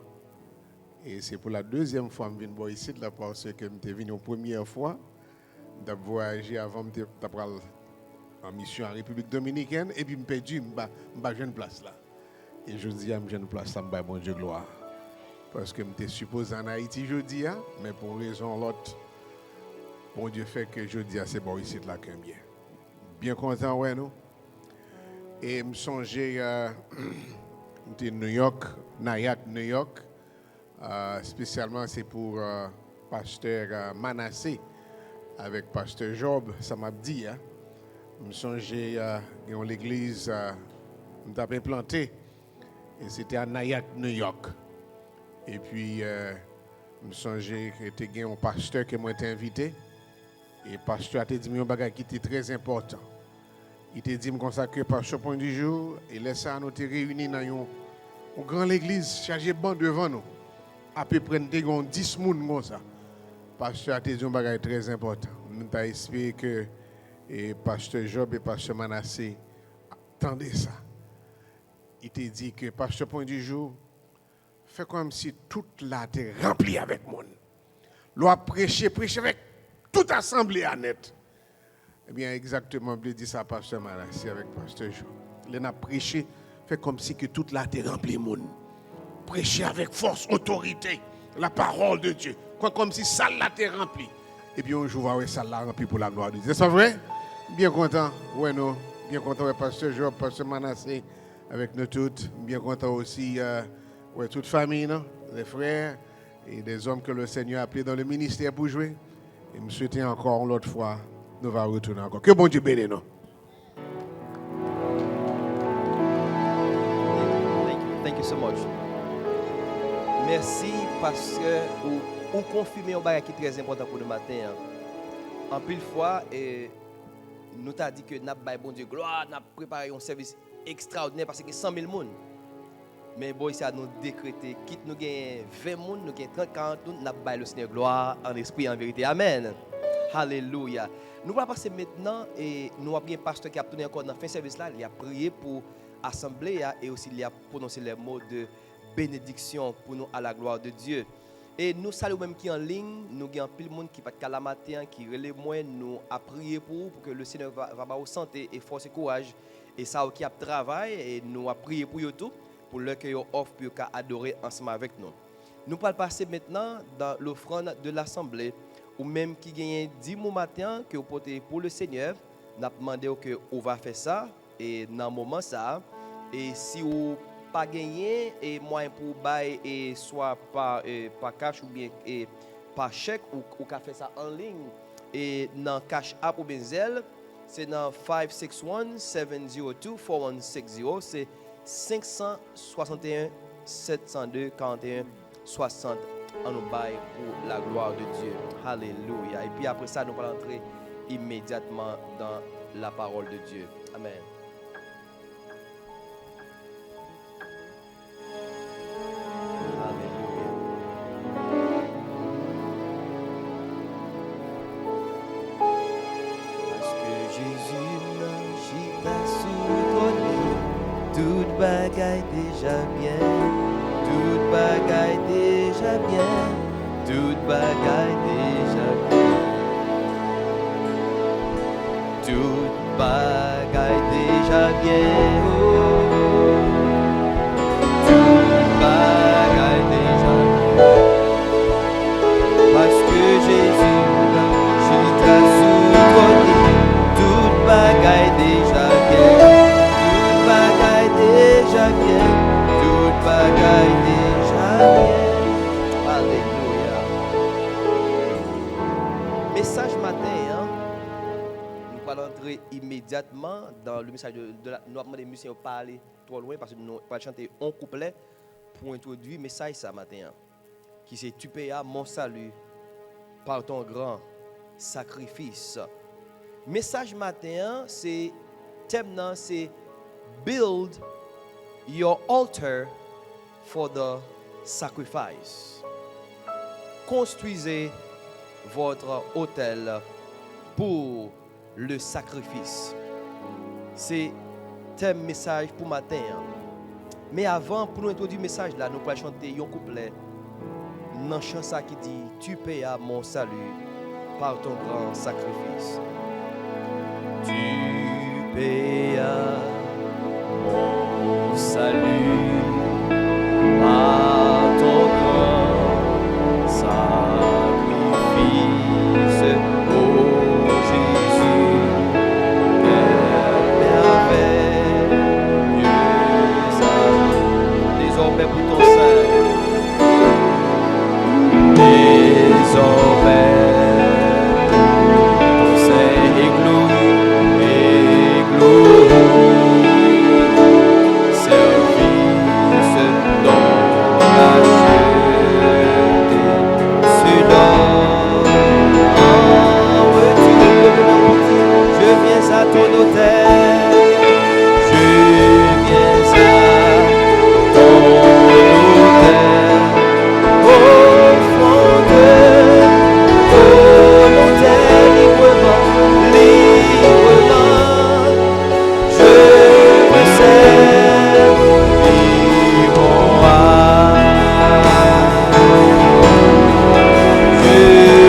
Et c'est pour la deuxième fois que je viens ici, là, parce que je suis venu la première fois. Je voyagé avant de prendre en mission en République Dominicaine et puis je perdu, je une place là. Et je dis, je une place là, bon Dieu, gloire. Parce que je suis supposé en Haïti jeudi, mais pour raison l'autre, bon Dieu fait que jeudi, c'est bon ici là que bien. Bien content, ouais, nous. Et je me songeais, New York, Nyack, New York. Spécialement, c'est pour pasteur Manassé avec pasteur Job, ça m'a dit. Je me songeais dans l'église, je m'ai implanté. Et c'était à Nyack, New York. Et puis, je me songeais que c'était un pasteur qui m'a invité. Et le pasteur a dit un bagage qui était très important. Il t'a dit comme ça que par ce point du jour, et laisse nous te réunis dans une grande église chargée banc devant nous. À peu près 10 personnes comme ça. Pasteur a dit un bagage très important. Nous avons espéré que pasteur Job et pasteur Manassé attendaient ça. Il t'a dit que par ce point du jour, fait comme si toute la terre remplie avec monde. L'on prêcher avec toute assemblée à net. Eh bien, exactement, je dis ça, pasteur Manassé avec pasteur Job. Il a prêché, fait comme si que toute la terre remplie monde. Prêcher avec force, autorité, la parole de Dieu. Comme si ça la terre remplie. Et puis, un jour, on va voir ça la remplie pour la gloire de Dieu. C'est vrai? Bien content, ouais, nous. Bien content, ouais, pasteur Job, pasteur Manassé, avec nous toutes. Bien content aussi, ouais, toute famille, non? Les frères et des hommes que le Seigneur a appelés dans le ministère pour jouer. Et me souhaiter encore l'autre fois, nous allons retourner encore. Que bon Dieu bénisse nous. Thank you so much. Merci parce que vous confirmez un bagage qui est très important pour le matin. En pile fois, nous t'a dit que nous avons bon Dieu gloire, nous avons préparé un service extraordinaire parce que 100 000 personnes. Mais bon, ici, nous décréter, quitte nous gagnons 20 personnes, nous gagnons 30, 40 personnes, nous avons le Seigneur gloire en esprit et en vérité. Amen. Alléluia. Nous allons passer maintenant et nous avons un pasteur qui a tourné encore dans le fin service là. Il a prié pour l'assemblée et aussi il a prononcé les mots de bénédiction pour nous à la gloire de Dieu. Et nous saluons même qui en ligne, nous avons pile de monde qui va la matin, qui relève moins, nous a prié pour que le Seigneur va avoir santé et force et courage. Et ça qui a travail et nous a prié pour eux tout, pour leur que vous offre pour adorer ensemble avec nous. Nous allons passer maintenant dans l'offrande de l'assemblée, ou même qui gagne 10 mois matin que vous portez pour le Seigneur. Nous avons demandé que vous va faire ça et dans le moment ça. Et si vous pas gagné et moyen pour bailler et soit par cash ou bien par chèque ou qu'a fait ça en ligne et dans cash app ou bien Zelle, c'est dans 561 702 4160, c'est 561 702 41 60 en nous bail pour la gloire de Dieu. Alléluia. Et puis après ça nous allons entrer immédiatement dans la parole de Dieu. Amen. Bagaille déjà bien, toute bagaille déjà bien, toute bagaille déjà bien, toute bagaille déjà bien, oh, toute bagaille déjà bien, parce que Jésus t'a soutenu, toute bagaille déjà bien. Déjà bien, toute bagaille déjà bien. message matin, nous allons entrer immédiatement dans le message de la. Nous allons demander aux musiciens de parler trop loin parce que nous allons chanter un couplet pour introduire le message ce matin. Qui c'est tu payas mon salut par ton grand sacrifice. Message matin, c'est thème non, c'est build your altar for the sacrifice. Construisez votre autel pour le sacrifice. C'est thème message pour matin. Mais avant, pour nous introduire le message là, nous allons chanter un couplet dans le chant qui dit tu payas mon salut par ton grand sacrifice. Tu payas mon salut par ton grand sacrifice. Oh Jésus, merveilleuse désormais pour ton sein. Désormais ton sein service dans la je viens à ton autel, je viens à ton autel, offrande volontaire librement, je me sers librement.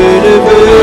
Je ne veux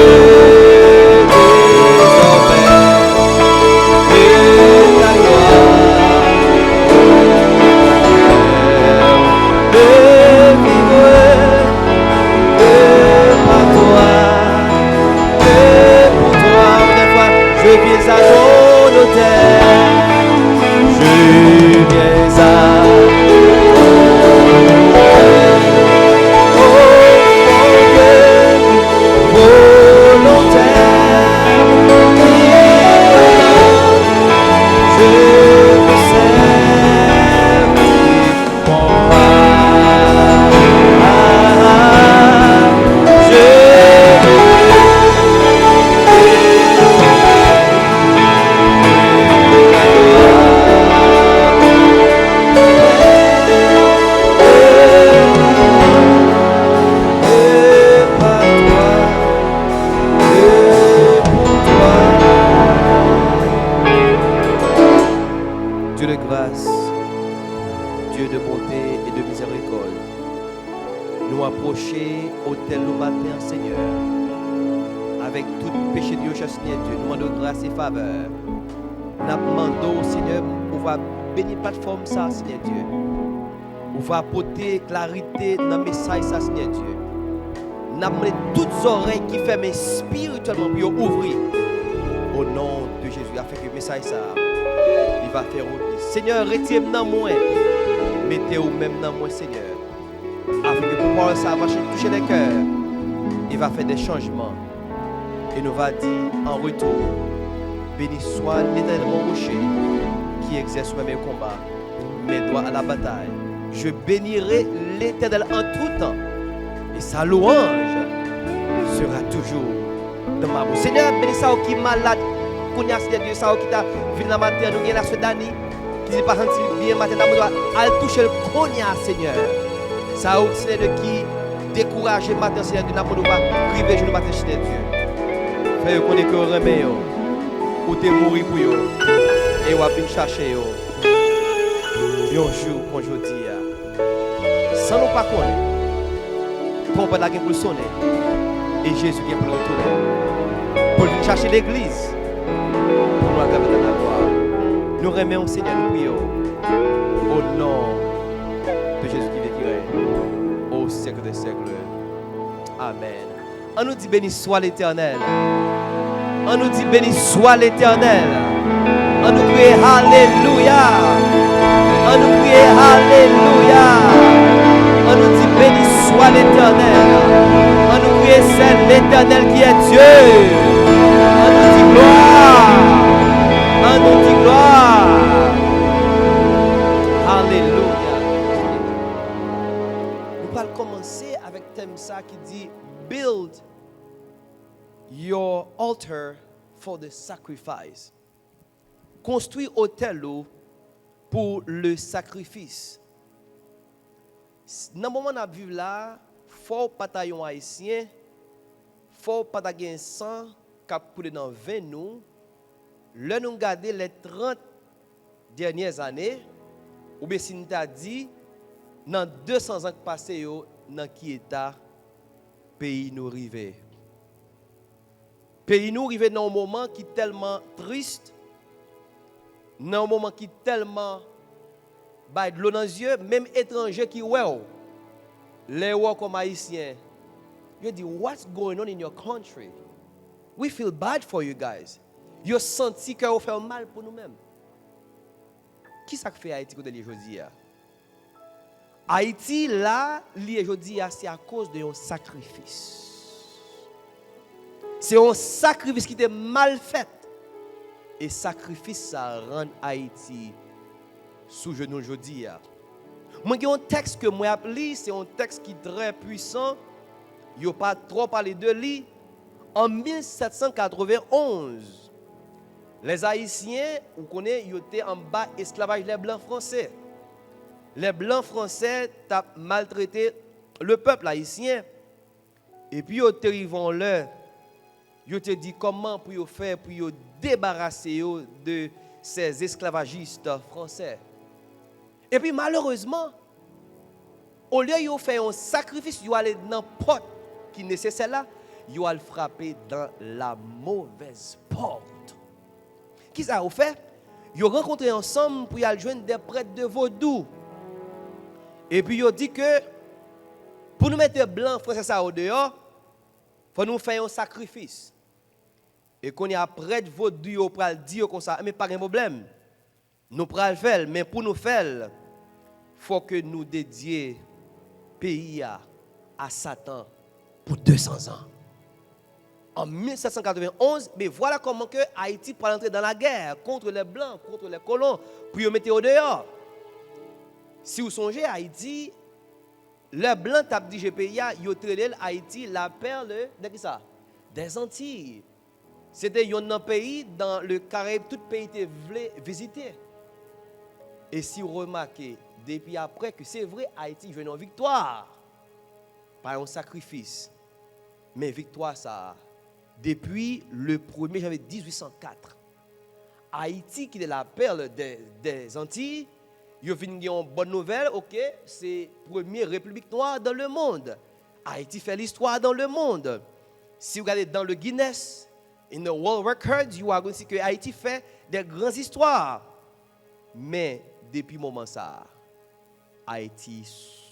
va apporter clarité dans le message, ça, Seigneur Dieu. Nous avons toutes les oreilles qui ferment spirituellement pour ouvrir au nom de Jésus, afin que le message, ça, il va faire ouvrir. Seigneur, retirez-moi dans moi, mettez-vous même dans moi, Seigneur, afin que pour ça va toucher les cœurs, il va faire des changements. Et nous va dire en retour, béni soit l'Éternel mon rocher, qui exerce mes combats, mes doigts à la bataille. Je bénirai l'Éternel en tout temps, et sa louange sera toujours dans ma bouche. Seigneur, bénis ça qui est malade, qu'on y a Dieu, ça qui t'a vu dans la matin, nous avons la Sudani, qui n'est pas senti bien matin, nous doit aller toucher le cognac, Seigneur. Ça Seigneur qui décourage le matin, Seigneur, nous avons privé le matin, Seigneur Dieu. Fais qu'on est que remet, ou t'es mourir pour eux, et on va venir chercher eux. Un jour, quand je dis, sans nous pas connaître, pour pas la pour le sonner, et Jésus vient pour le retourner, pour venir chercher l'église, pour nous aggraver dans la gloire. Nous remercions Seigneur, nous prions, au nom de Jésus qui règne au siècle des siècles. Amen. On nous dit béni soit l'Éternel. On nous dit béni soit l'Éternel. On nous crie Alléluia. On nous crie Alléluia. On nous dit béni soit l'Éternel. On nous crie c'est l'Éternel qui est Dieu. On nous dit gloire. On nous dit gloire. Alléluia. Nous allons commencer avec le thème ça qui dit build your altar for the sacrifice. Construis autel pour le sacrifice. Dans le moment où nous vivons là, il faut pas tailler haïtien, il faut pas tailler sang qui coule dans 20 nous. Là nous garder les 30 dernières années, ou bien si nous t'a dit dans 200 ans passés dans qui état pays nous arrivé. Pays nous arrivé dans un moment qui est tellement triste, dans un moment qui est tellement de l'eau dans les yeux, même étrangers qui ouais, les ouais comme haïtiens, ils disent what's going on in your country? We feel bad for you guys. Vous senti que vous faites mal pour nous-mêmes. Qui ça fait Haïti aujourd'hui aujourd'hui? Haïti là, aujourd'hui c'est à cause d'un sacrifice. C'est un sacrifice qui était mal fait. Et sacrifice ça rend Haïti sous genou aujourd'hui. Moi j'ai un texte que moi appelé, c'est un texte qui est très puissant. Il n'y a pas trop parlé de lui. En 1791, les Haïtiens, vous connaissez, ils étaient en bas esclavage des Blancs français. Les Blancs français ont maltraité le peuple haïtien. Et puis, ils ont arrivé là. Ils ont dit comment pour faire pour débarrasser de ces esclavagistes français. Et puis, malheureusement, au lieu de faire un sacrifice, ils allaient dans la porte qui est nécessaire là, ils allaient frapper dans la mauvaise porte. Qui ça a fait? Ils ont rencontré ensemble pour y aller joindre des prêtres de vaudou. Et puis ils ont dit que pour nous mettre blanc français ça au dehors, il faut nous faire un sacrifice. Et qu'on y a prêtre vaudou pour dire comme ça, mais pas de problème. Nous pourrons le faire, mais pour nous faire, il faut que nous dédions le pays à Satan pour 200 ans. En 1791, mais voilà comment que Haïti peut entrer dans la guerre contre les Blancs, contre les colons, pour les mettre au dehors. Si vous songez, Haïti, les Blancs ont dit GPIA, ils ont traité Haïti la perle de qui ça? Des Antilles. C'était un pays dans le Caraïbe, tout pays était visité. Et si vous remarquez, depuis après que c'est vrai, Haïti venait en victoire, par un sacrifice. Mais victoire, ça, depuis le 1er janvier 1804, Haïti, qui est la perle des Antilles, il y a une bonne nouvelle, ok, c'est la première république noire dans le monde. Haïti fait l'histoire dans le monde. Si vous regardez dans le Guinness, in the World Records, vous allez voir que Haïti fait des grandes histoires. Mais depuis ce moment ça, Haïti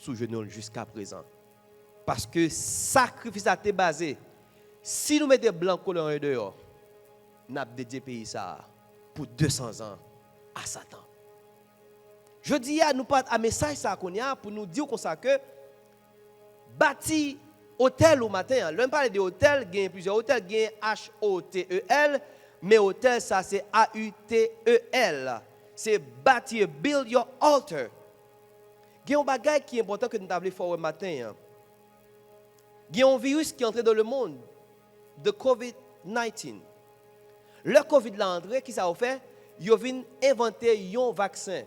sous genou jusqu'à présent. Parce que le sacrifice a été basé. Si nous mettons blanc collant dehors, nous avons dédié le pays ça pour 200 ans à Satan. Je dis à nous pas un message ça qu'on y a pour nous dire comme ça que bâti hôtel au matin. L'on parle de hôtel, il y a plusieurs hôtels, il y a H-O-T-E-L, mais hôtel ça c'est A-U-T-E-L. C'est bâtir, build your altar. Il y a un bagage qui est important que nous avons fait au matin. Il y a un virus qui est entré dans le monde, de COVID-19. Le COVID l'a entré, qui ça a fait? Ils ont inventé un vaccin.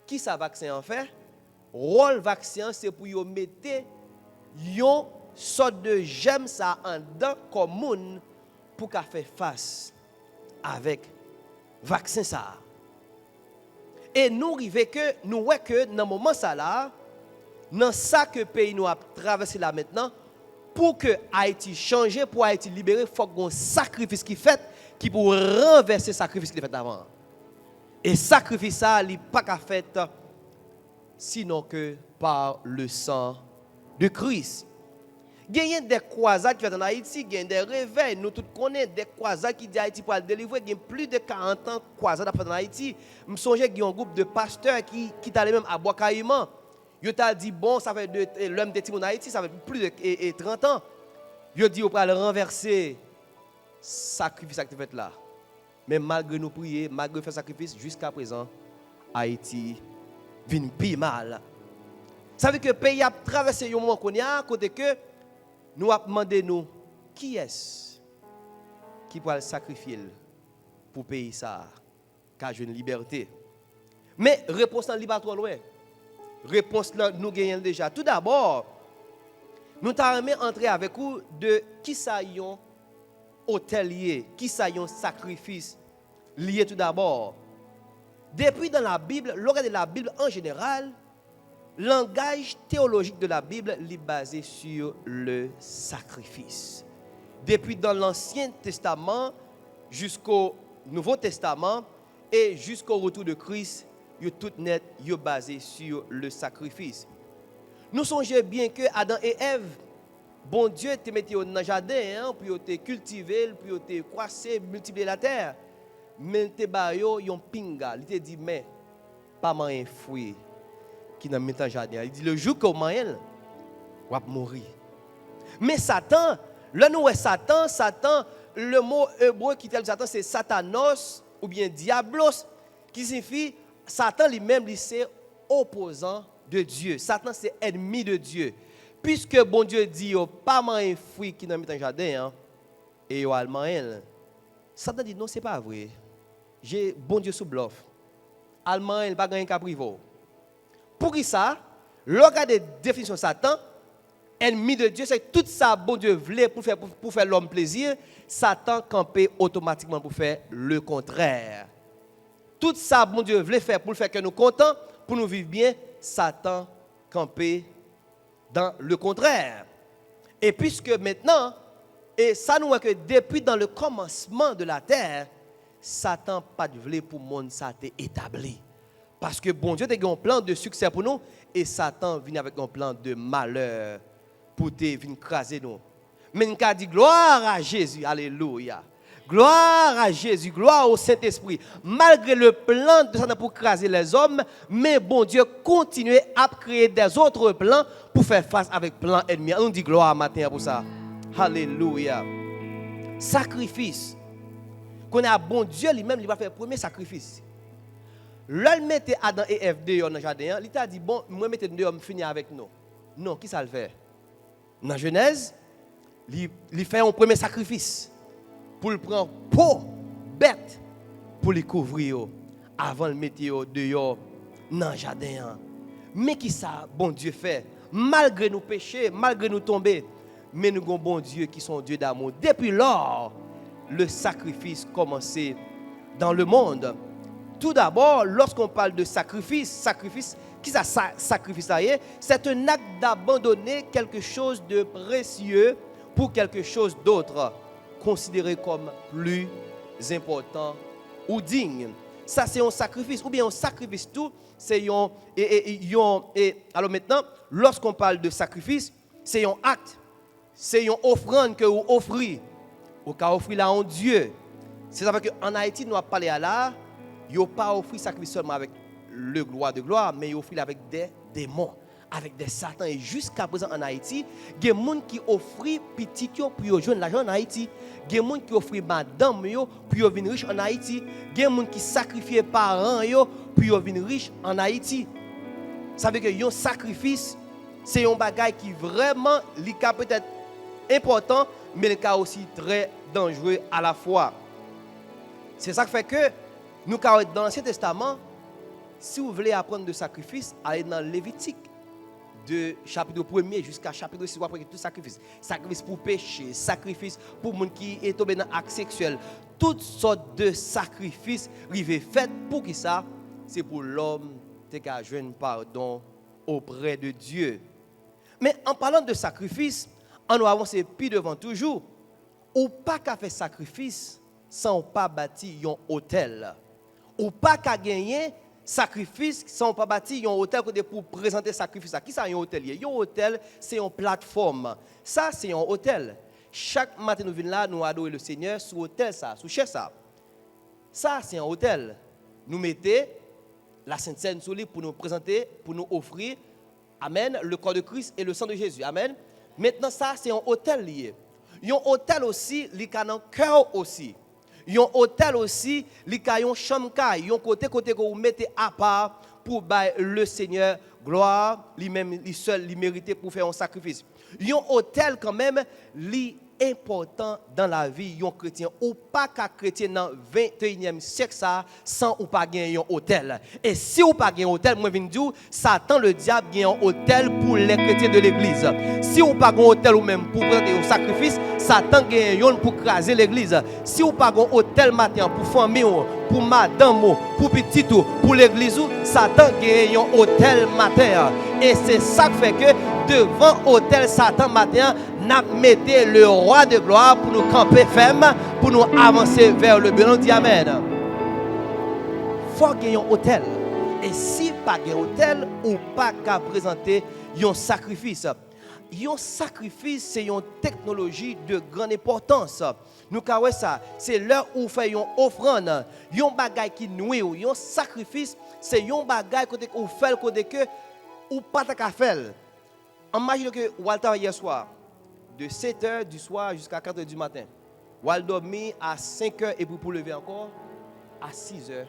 Qui ça vaccin en fait? Rôle vaccin, c'est pour y mettre une sorte de gemme ça en dedans commune pour qu'à faire face avec vaccin ça. Et nous arrivons que nous voyons que dans le moment ça là, dans ça que le pays nous a traversé là maintenant, pour que Haïti change, pour Haïti libéré, il faut qu'il y ait un sacrifice qui fait qui pour renverser le sacrifice qui est fait avant. Et sacrifice ça, il n'est pas qu'à fait sinon que par le sang de Christ. Il y a des croisades qui sont en Haïti, il y a des réveils, nous tous connaissons des croisades qui disent Haïti pour le délivrer, il y a plus de 40 ans de croisades en Haïti. Je me souviens qu'il y a un groupe de pasteurs qui allaient même à Bois-Caïman. Yo t'a dit bon, ça fait l'homme de Timon Haïti, ça fait plus de 30 ans. Yo dit on va le renverser sacrifice qui fait là. Mais malgré nous prier, malgré faire sacrifice jusqu'à présent, Haïti vient pire mal. Ça veut dire que le pays a traversé un moment qu'on a côté que nous avons demandé nous qui est-ce qui pourra le sacrifier pour payer ça, car j'ai une liberté. Mais réponse n'est pas trop loin. Réponse là, nous gagnons déjà. Tout d'abord, nous t'avons entrer avec vous de qui ça yon hôtelier, qui ça yon sacrifice lié tout d'abord. Depuis dans la Bible, l'origine de la Bible en général, le langage théologique de la Bible est basé sur le sacrifice. Depuis dans l'Ancien Testament jusqu'au Nouveau Testament et jusqu'au retour de Christ, tout net basé sur le sacrifice. Nous songeons bien que Adam et Ève, bon Dieu te mettait dans le jardin, puis te cultiver, puis te croiser, multiplier la terre. Mais te bayo yon pinga, il te dit mais pas manger fruit qui dans le jardin. Il dit le jour que vous mangez, vous allez mourir. Mais Satan, là nous Satan, le mot hébreu qui dit Satan c'est satanos ou bien diablos qui signifie Satan lui-même c'est opposant de Dieu. Satan c'est ennemi de Dieu. Puisque bon Dieu dit pas manger fruit qui dans le jardin et yo al manger. Satan dit non c'est pas vrai. J'ai bon Dieu sous bluff. Allemand il pas gagner caprivo. Pour qui ça? L'organe de définition Satan, ennemi de Dieu, c'est tout ça bon Dieu voulait pour faire l'homme plaisir, Satan campait automatiquement pour faire le contraire. Tout ça bon Dieu voulait faire pour faire que nous contents, pour nous vivre bien, Satan campait dans le contraire. Et puisque maintenant, et ça nous voit que depuis dans le commencement de la terre, Satan pas de voulait pour le monde ça été établi. Parce que bon Dieu a un plan de succès pour nous et Satan vient avec un plan de malheur pour venir craser nous. Mais nous avons dit gloire à Jésus, alléluia. Gloire à Jésus, gloire au Saint-Esprit. Malgré le plan de Satan pour craser les hommes, mais bon Dieu continue à créer des autres plans pour faire face avec plan ennemi. On dit gloire matin pour ça. Alléluia. Sacrifice. Qu'on a bon Dieu lui-même, il va faire le premier sacrifice. L'homme mettait Adam et Ève dehors dans le jardin, il t'a dit bon, moi mettez dehors, finir avec nous. Non, qui ça le fait? Dans Genèse, il fait un premier sacrifice pour le prendre peau bête pour le couvrir avant de le mettre dehors dans le jardin. Mais qui ça bon Dieu fait? Malgré nos péchés, malgré nous tomber, mais nous avons bon Dieu qui sont Dieu d'amour. Depuis lors, le sacrifice commençait dans le monde. Tout d'abord, lorsqu'on parle de sacrifice, qui ça sacrifice ça y est? C'est un acte d'abandonner quelque chose de précieux pour quelque chose d'autre, considéré comme plus important ou digne. Ça c'est un sacrifice, ou bien un sacrifice tout, c'est un alors maintenant, lorsqu'on parle de sacrifice, c'est un acte, c'est une offrande que vous offrez. Au cas offrir là en Dieu. C'est ça qu'en Haïti, nous avons parlé à là, ils n'ont pas offert sacrifice seulement avec le gloire de gloire, mais ils offrent avec des démons, avec des satans. Et jusqu'à présent en Haïti, il y a des gens qui offrent petit pour joindre l'argent en Haïti. Il y a des gens qui offrent madame pour devenir riche en Haïti. Il y a des gens qui sacrifient parents pour devenir riche en Haïti. Ça veut dire que un sacrifice, c'est un bagage qui vraiment peut-être important, mais le cas aussi très dangereux à la fois. C'est ça qui fait que nous, dans l'Ancien Testament, si vous voulez apprendre de sacrifice, allez dans Lévitique, de chapitre 1er jusqu'à chapitre 6, vous apprenez tout sacrifice. Sacrifice pour péché, sacrifice pour les gens qui est tombé dans l'acte sexuel. Toutes sortes de sacrifices sont faits pour qui ça? C'est pour l'homme qui a joué pardon auprès de Dieu. Mais en parlant de sacrifice, on nous avance plus devant toujours. Ou pas qu'à faire sacrifice sans pas bâtir un hôtel. Ou pas qu'à gagner sacrifice sans pas bâtir un hôtel pour présenter sacrifice. Qui ça un hôtelier? Un hôtel, c'est une plateforme. Ça, c'est un hôtel. Chaque matin, nous venons là, nous adorons le Seigneur sur hôtel, ça, sur chaise ça. Ça, c'est un hôtel. Nous mettons la Sainte Seine sur lui pour nous présenter, pour nous offrir Amen. Le corps de Christ et le sang de Jésus. Amen. Maintenant, ça, c'est un hôtel lié. Il y a un hôtel aussi, il y a un cœur aussi. Il y a un hôtel aussi, il y a une chambre, il y a un côté que vous mettez à part pour le Seigneur gloire, lui-même, lui seul, lui mérité pour faire un sacrifice. Il y a un hôtel quand même, lui important dans la vie d'un chrétien ou pas qu'un chrétien dans le 21e siècle ça sans ou pas gagner un hôtel. Et si ou pas gagner un hôtel, moi je viens dire Satan le diable gagne un hôtel pour les chrétiens de l'église. Si ou pas gagner un hôtel ou même pour prendre un sacrifice, Satan gagne un pour craser l'église. Si ou pas gagner un hôtel matin pour famille, pour madame, pour petit pour l'église, Satan gagne un hôtel matin. Et c'est ça qui fait que devant l'hôtel Satan matin, nous mettons le roi de gloire pour nous camper ferme, pour nous avancer vers le but. On dit Amen. Il faut qu'il y ait un hôtel. Et si pas un hôtel, ou pas qu'à présenter un sacrifice. Un sacrifice, c'est une technologie de grande importance. Nous avons ça. C'est l'heure où on fait une offrande. Un bagage qui nourrit. Un sacrifice, c'est un bagage où on fait côté que ou pas qu'à faire. Imagine que Walter hier soir, de 7h du soir jusqu'à 4h du matin, Walter dormit à 5h et pour lever encore, à 6h,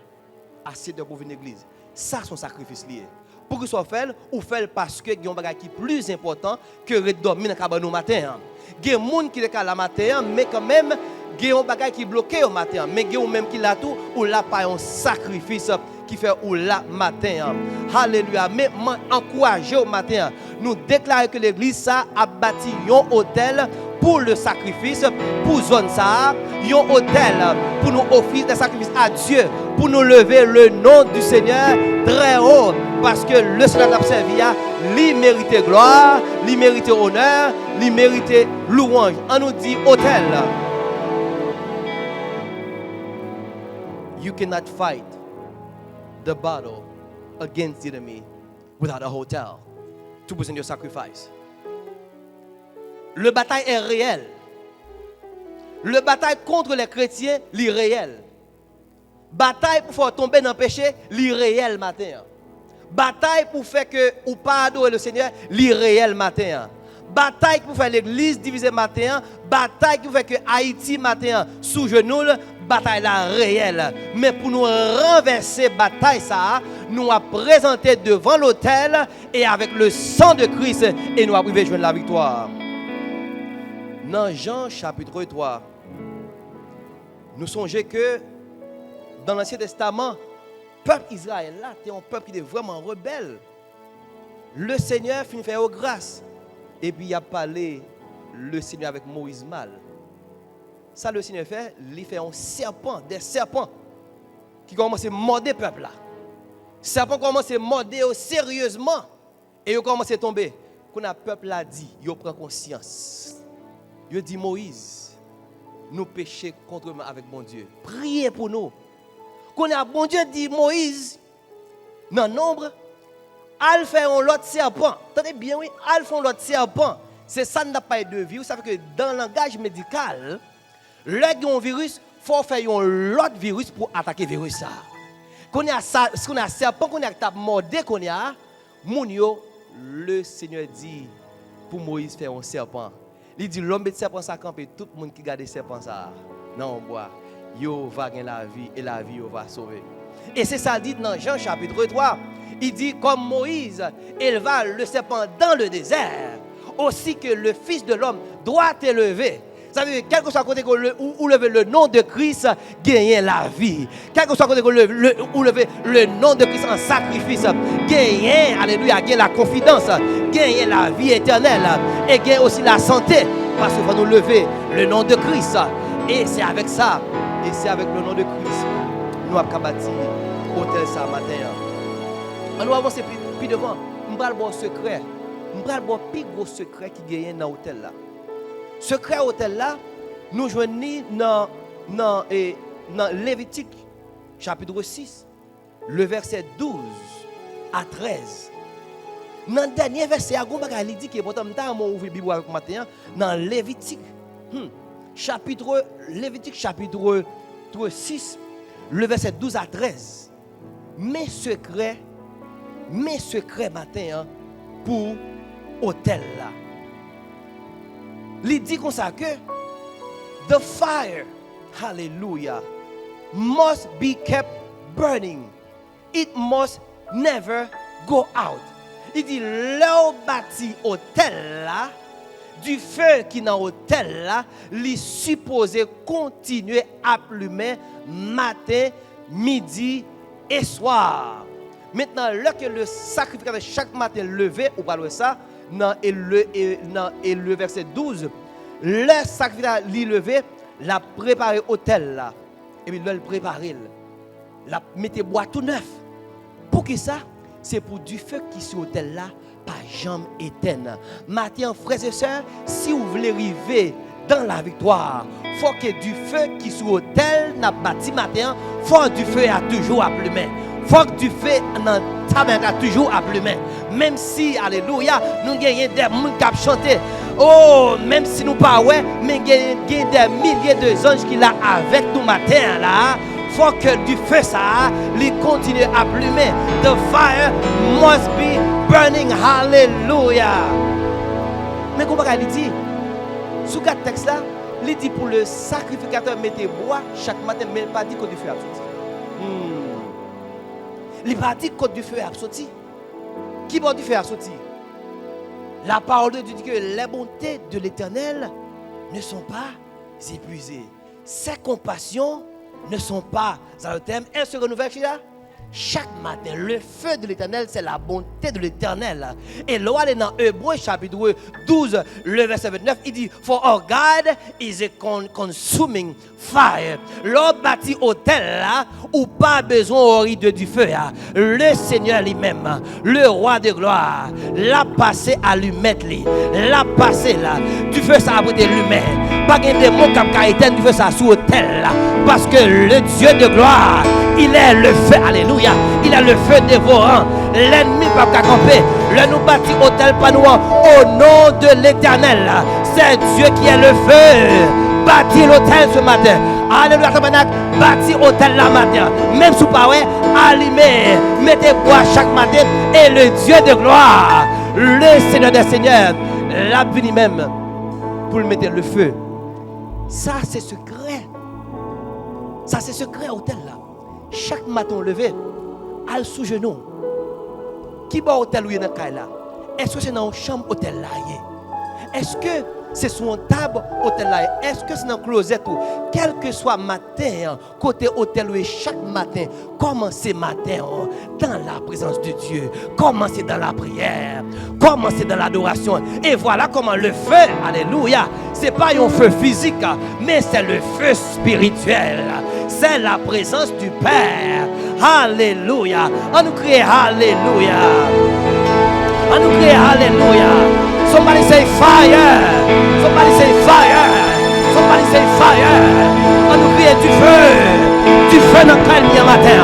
à 7h pour venir à l'église. Ça, c'est son sacrifice lié. Pour que soit fait, ou fait parce que il y a un bagage qui est plus important que de dormir dans le cabane au matin. Il y a des gens qui sont là le matin, mais quand même, il y a un bagage qui est bloqué au matin. Mais il y a même qui l'a tout, ou là pas un sacrifice qui fait ou là matin. Alléluia. Mais encourager au matin. Nous déclarons que l'église a bâti un hôtel pour le sacrifice, pour zone ça, un hôtel pour nous offrir des sacrifices à Dieu, pour nous lever le nom du Seigneur très haut, parce que le Seigneur l'a servi, il mérite gloire, il mérite honneur, il mérite louange. On nous dit hôtel. You cannot fight the battle against the enemy without a hotel to present your sacrifice. Le bataille est réel. Le bataille contre les chrétiens, est réel. Bataille pour faire tomber dans le péché, est réel matin. Bataille pour faire que ou pas adorer le Seigneur, est réel matin. Bataille pour faire l'église divisée matin, bataille pour faire que Haïti matin sous genoux, bataille là réelle. Mais pour nous renverser bataille ça, nous a présenté devant l'autel et avec le sang de Christ et nous arriver à joindre la victoire. Dans Jean chapitre 3, nous songeons que dans l'Ancien Testament, le peuple Israël là, c'était un peuple qui était vraiment rebelle. Le Seigneur finit faire grâce. Et puis il a parlé le Seigneur avec Moïse mal. Ça le Seigneur fait, il fait un serpent, des serpents qui commencent à morder le peuple là. Serpent commence à morder sérieusement et il commence à tomber. Quand le peuple a dit, il prend conscience. Il dit Moïse, nous péchons contre avec mon Dieu. Priez pour nous. Quand bon Dieu dit Moïse, dans le nombre, al fait un autre serpent. Attendez bien, oui, al fait un autre serpent. C'est ça n'a pas de virus. Ça fait que dans le langage médical, le virus, il faut faire un autre virus pour attaquer le virus. Quand on a un serpent, quand on a mordé, le Seigneur dit pour Moïse faire un serpent. Il dit l'homme de serpent ça camper tout le monde qui garde serpent ça. Non, bois. Yo va gagner la vie et la vie va sauver. Et c'est ça dit dans Jean chapitre 3. Il dit comme Moïse éleva le serpent dans le désert, aussi que le Fils de l'homme doit élever. Ça veut dire, quel que soit côté où lever le nom de Christ, gagner la vie. Quel que soit côté où lever le nom de Christ en sacrifice, gagner, alléluia, gagner la confidence, gagner la vie éternelle et gagner aussi la santé. Parce qu'il va nous lever le nom de Christ. Et c'est avec ça, et c'est avec le nom de Christ, nous avons bâti l'hôtel ça matin. On va avancer plus devant. On va voir secret. On va voir plus gros secret qui gagne dans l'hôtel là. Secret hôtel là, nous joignons dans Lévitique chapitre 6, le verset 12 à 13. Dans le dernier verset, il dit que pourtant on ouvre la Bible avec matin dans Lévitique. Lévitique chapitre 6, le verset 12 à 13. Mes secrets matin, pour l'autel là. Il dit comme ça que the fire, hallelujah, must be kept burning. It must never go out. Il dit, leur bâti hôtel là, du feu qui est dans l'hôtel là, il supposé continuer à plumer matin, midi et soir. Maintenant, lorsque le sacrificateur chaque matin levé, ou pas ça, dans le verset 12, le sacrificateur levé, l'a préparé l'hôtel là, et puis le préparé, l'a mettait bois tout neuf. Pour qui ça? C'est pour du feu qui sur l'hôtel là, pas jamais éteint. Matin, frères et sœurs, si vous voulez arriver dans la victoire, il faut que du feu qui sur l'hôtel n'a bâti matin, il faut que du feu a toujours à plumer. Il faut que du feu dans le tabernacle a toujours à plumer. Même si, alléluia, nous avons des gens qui chantent. Oh, même si nous pas ouais, mais il y a des milliers de anges qui sont là avec nous matin là. Faut que du feu ça, il continue à plumer. The fire must be burning. Hallelujah. Mais comment il dit? Sous ce texte là, il dit pour le sacrificateur mettez bois chaque matin, mais il pas dit que du feu a sorti. Il pas dit que du feu a sorti. Qui va du feu a sorti? La parole de Dieu dit que les bontés de l'Éternel ne sont pas épuisées. Ses compassions ne sont pas à le terme. Elle se renouvelle chaque matin. Le feu de l'Éternel, c'est la bonté de l'Éternel. Et là, on est dans Hébreux chapitre 12, le verset 29, il dit, For our God is a consuming fire. L'homme bâti hôtel là, ou pas besoin de du feu. Le Seigneur lui-même, le roi de gloire, l'a passé à lui mettre, l'a passé là. Du feu, ça a été l'humain. Pas de démon qui a éteint du feu, ça sous hôtel là. Parce que le Dieu de gloire, il est le feu. Alléluia. Il a le feu dévorant. L'ennemi ne peut pas camper. Le nous bâtit hôtel pas nous au nom de l'Éternel. C'est Dieu qui est le feu. Bâtis l'hôtel ce matin. Alléluia, tabernacle. Bâtis l'hôtel la matin. Même sous pas allumez, mettez bois chaque matin. Et le Dieu de gloire, le Seigneur des Seigneurs, l'a béni même pour le mettre le feu. Ça c'est secret. Ça c'est secret hôtel là. Chaque matin levé, al sous genou. Qui va hôtel où il y a là? Est-ce que c'est dans une chambre hôtel là? Est-ce que c'est sur une table hôtel là? Est-ce que c'est dans un closet ou quel que soit matin côté hôtel où chaque matin commencez matin dans la présence de Dieu, commencez dans la prière, commencez dans l'adoration et voilà comment le feu, alléluia, c'est pas un feu physique mais c'est le feu spirituel. C'est la présence du Père. Alléluia. On nous crie Alléluia. On nous crie Alléluia. Somebody say fire. Somebody say fire. Somebody say fire. On nous crie du feu. Du feu dans le calme matin.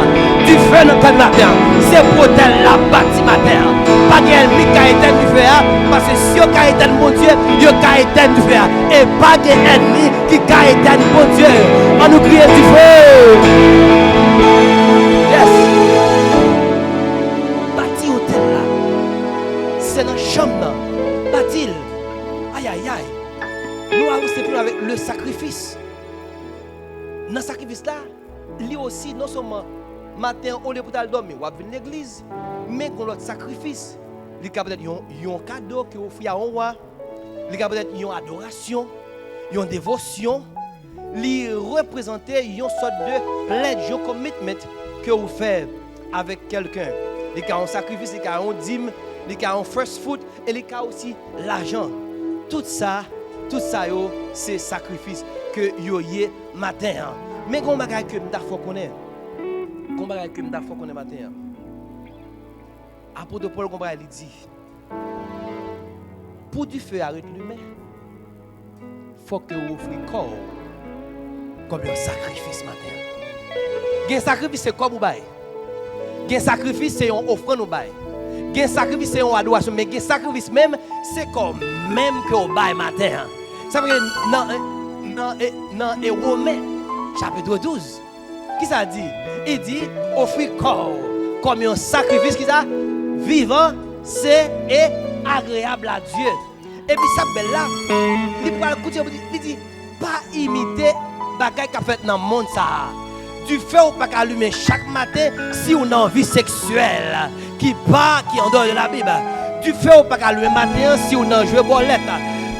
Du feu dans le calme matin. C'est pour tel la bâti matin. Pas d'ennemi qui a éteint du feu. Parce que si on a éteint mon Dieu, il a éteint du feu. Et pas d'ennemi qui a éteint mon Dieu. On nous crie du feu. Yes. Bâti hôtel là. C'est dans la chambre. Bâti. Aïe aïe aïe. Nous avons plus avec le sacrifice. Dans le sacrifice là, il y a aussi non seulement matin on est pour aller dormir, on va venir à l'église, mais qu'on l'autre sacrifice. Il y a peut-être un cadeau que vous offrez à un roi. Il y a peut-être une adoration, une dévotion. Il représente une sorte de pledge, un commitment que vous faites avec quelqu'un. Il y a un sacrifice, il y a un dîme, il y a un first fruit et il y a aussi l'argent. Tout ça, c'est sacrifice que vous avez matin. Mais comment est-ce que vous connaissez? Comment est-ce que vous connaissez matin? Apôtre Paul, comment il dit? Pour du feu arrête l'humain, il faut que vous offriez corps comme un sacrifice matin. Un sacrifice, c'est comme vous bail. Un sacrifice, c'est un offrande au bail. Un sacrifice, c'est une adoration. Mais un sacrifice même, c'est comme même que vous bail matin. Ça veut dire, dans Romains, chapitre 12, qui ça dit? Il dit, offrir corps comme un sacrifice qui ça? Vivant, c'est et agréable à Dieu. Et puis ça belle là, il va écouter, il dit pas imiter bagay qu'a fait dans le monde ça. Du feu ou pas allumer chaque matin si on a envie sexuelle qui en dehors de la Bible. Du feu ou pas allumer matin si on a joué bolette.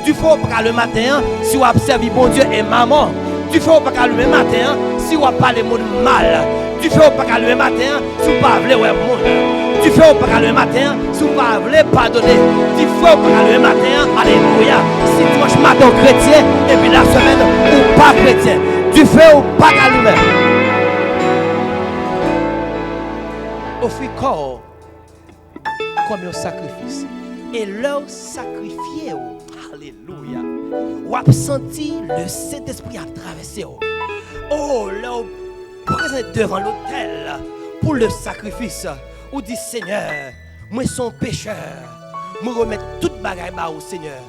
Du feu ou pas allumer matin si on a servi bon Dieu et maman. Du feu ou pas allumer matin si on a parlé monde mal. Du feu ou pas allumer matin si on pas voulu ouais monde. Du feu ou pas allumer matin si on pas voulu pardonner. Du feu ou pas allumer matin, alléluia. Si dimanche matin chrétien et puis la semaine ou pas chrétien. Du feu ou pas allumer. Offrir corps comme un sacrifice. Et leur sacrifier, alléluia. Ou a senti le Saint-Esprit à traverser. Oh, leur présenter devant l'autel pour le sacrifice. Ou dit Seigneur, moi son pécheur. Me remettre toute bagaille au Seigneur.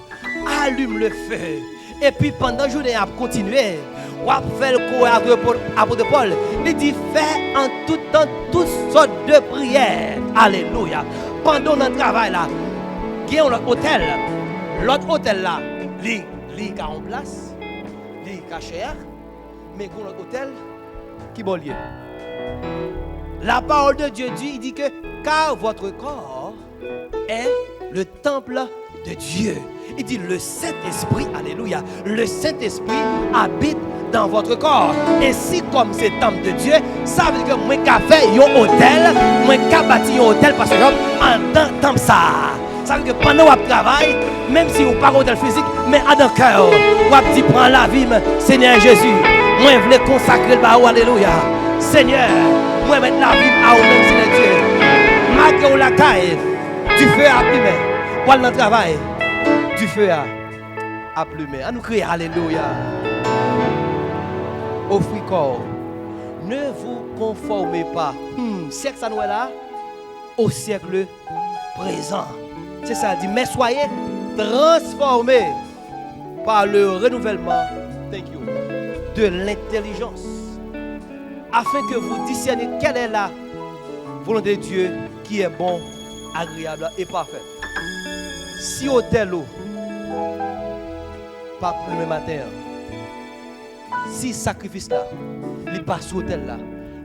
Allume le feu. Et puis pendant la journée, à continuer. Ou à faire le cours apôtre Paul. Il dit fais en tout temps toutes sortes de prières. Alléluia. Pendant notre travail là, il y a un hôtel. L'autre hôtel là, il est en place, il est cher, mais il y a un hôtel qui est bon lieu. La parole de Dieu dit, il dit que car votre corps est le temple de Dieu. Il dit le Saint-Esprit, alléluia, le Saint-Esprit habite dans votre corps. Et si comme c'est temple de Dieu, ça veut dire que moi qui fait un hôtel, moi qui bâti un hôtel parce que en tant temple ça. Ça veut dire que pendant votre travail, même si vous pas hôtel physique, mais à dans le cœur, vous dit prends la vie, Seigneur Jésus. Moi je veux consacrer le baou, alléluia. Seigneur, moi mettre la vie à vous-même, Seigneur Dieu. Malgré la caille, du feu à plumer. Pour le travail, du feu à plumer. À nous crier, alléluia. Offrez corps. Ne vous conformez pas, siècle ça nous est là, au siècle présent. C'est ça, dit, mais soyez transformés par le renouvellement de l'intelligence, afin que vous discerniez quelle est la volonté de Dieu qui est bon, agréable et parfait. Si au tel eau, pas le matin, si sacrifice là, il passe au tel là,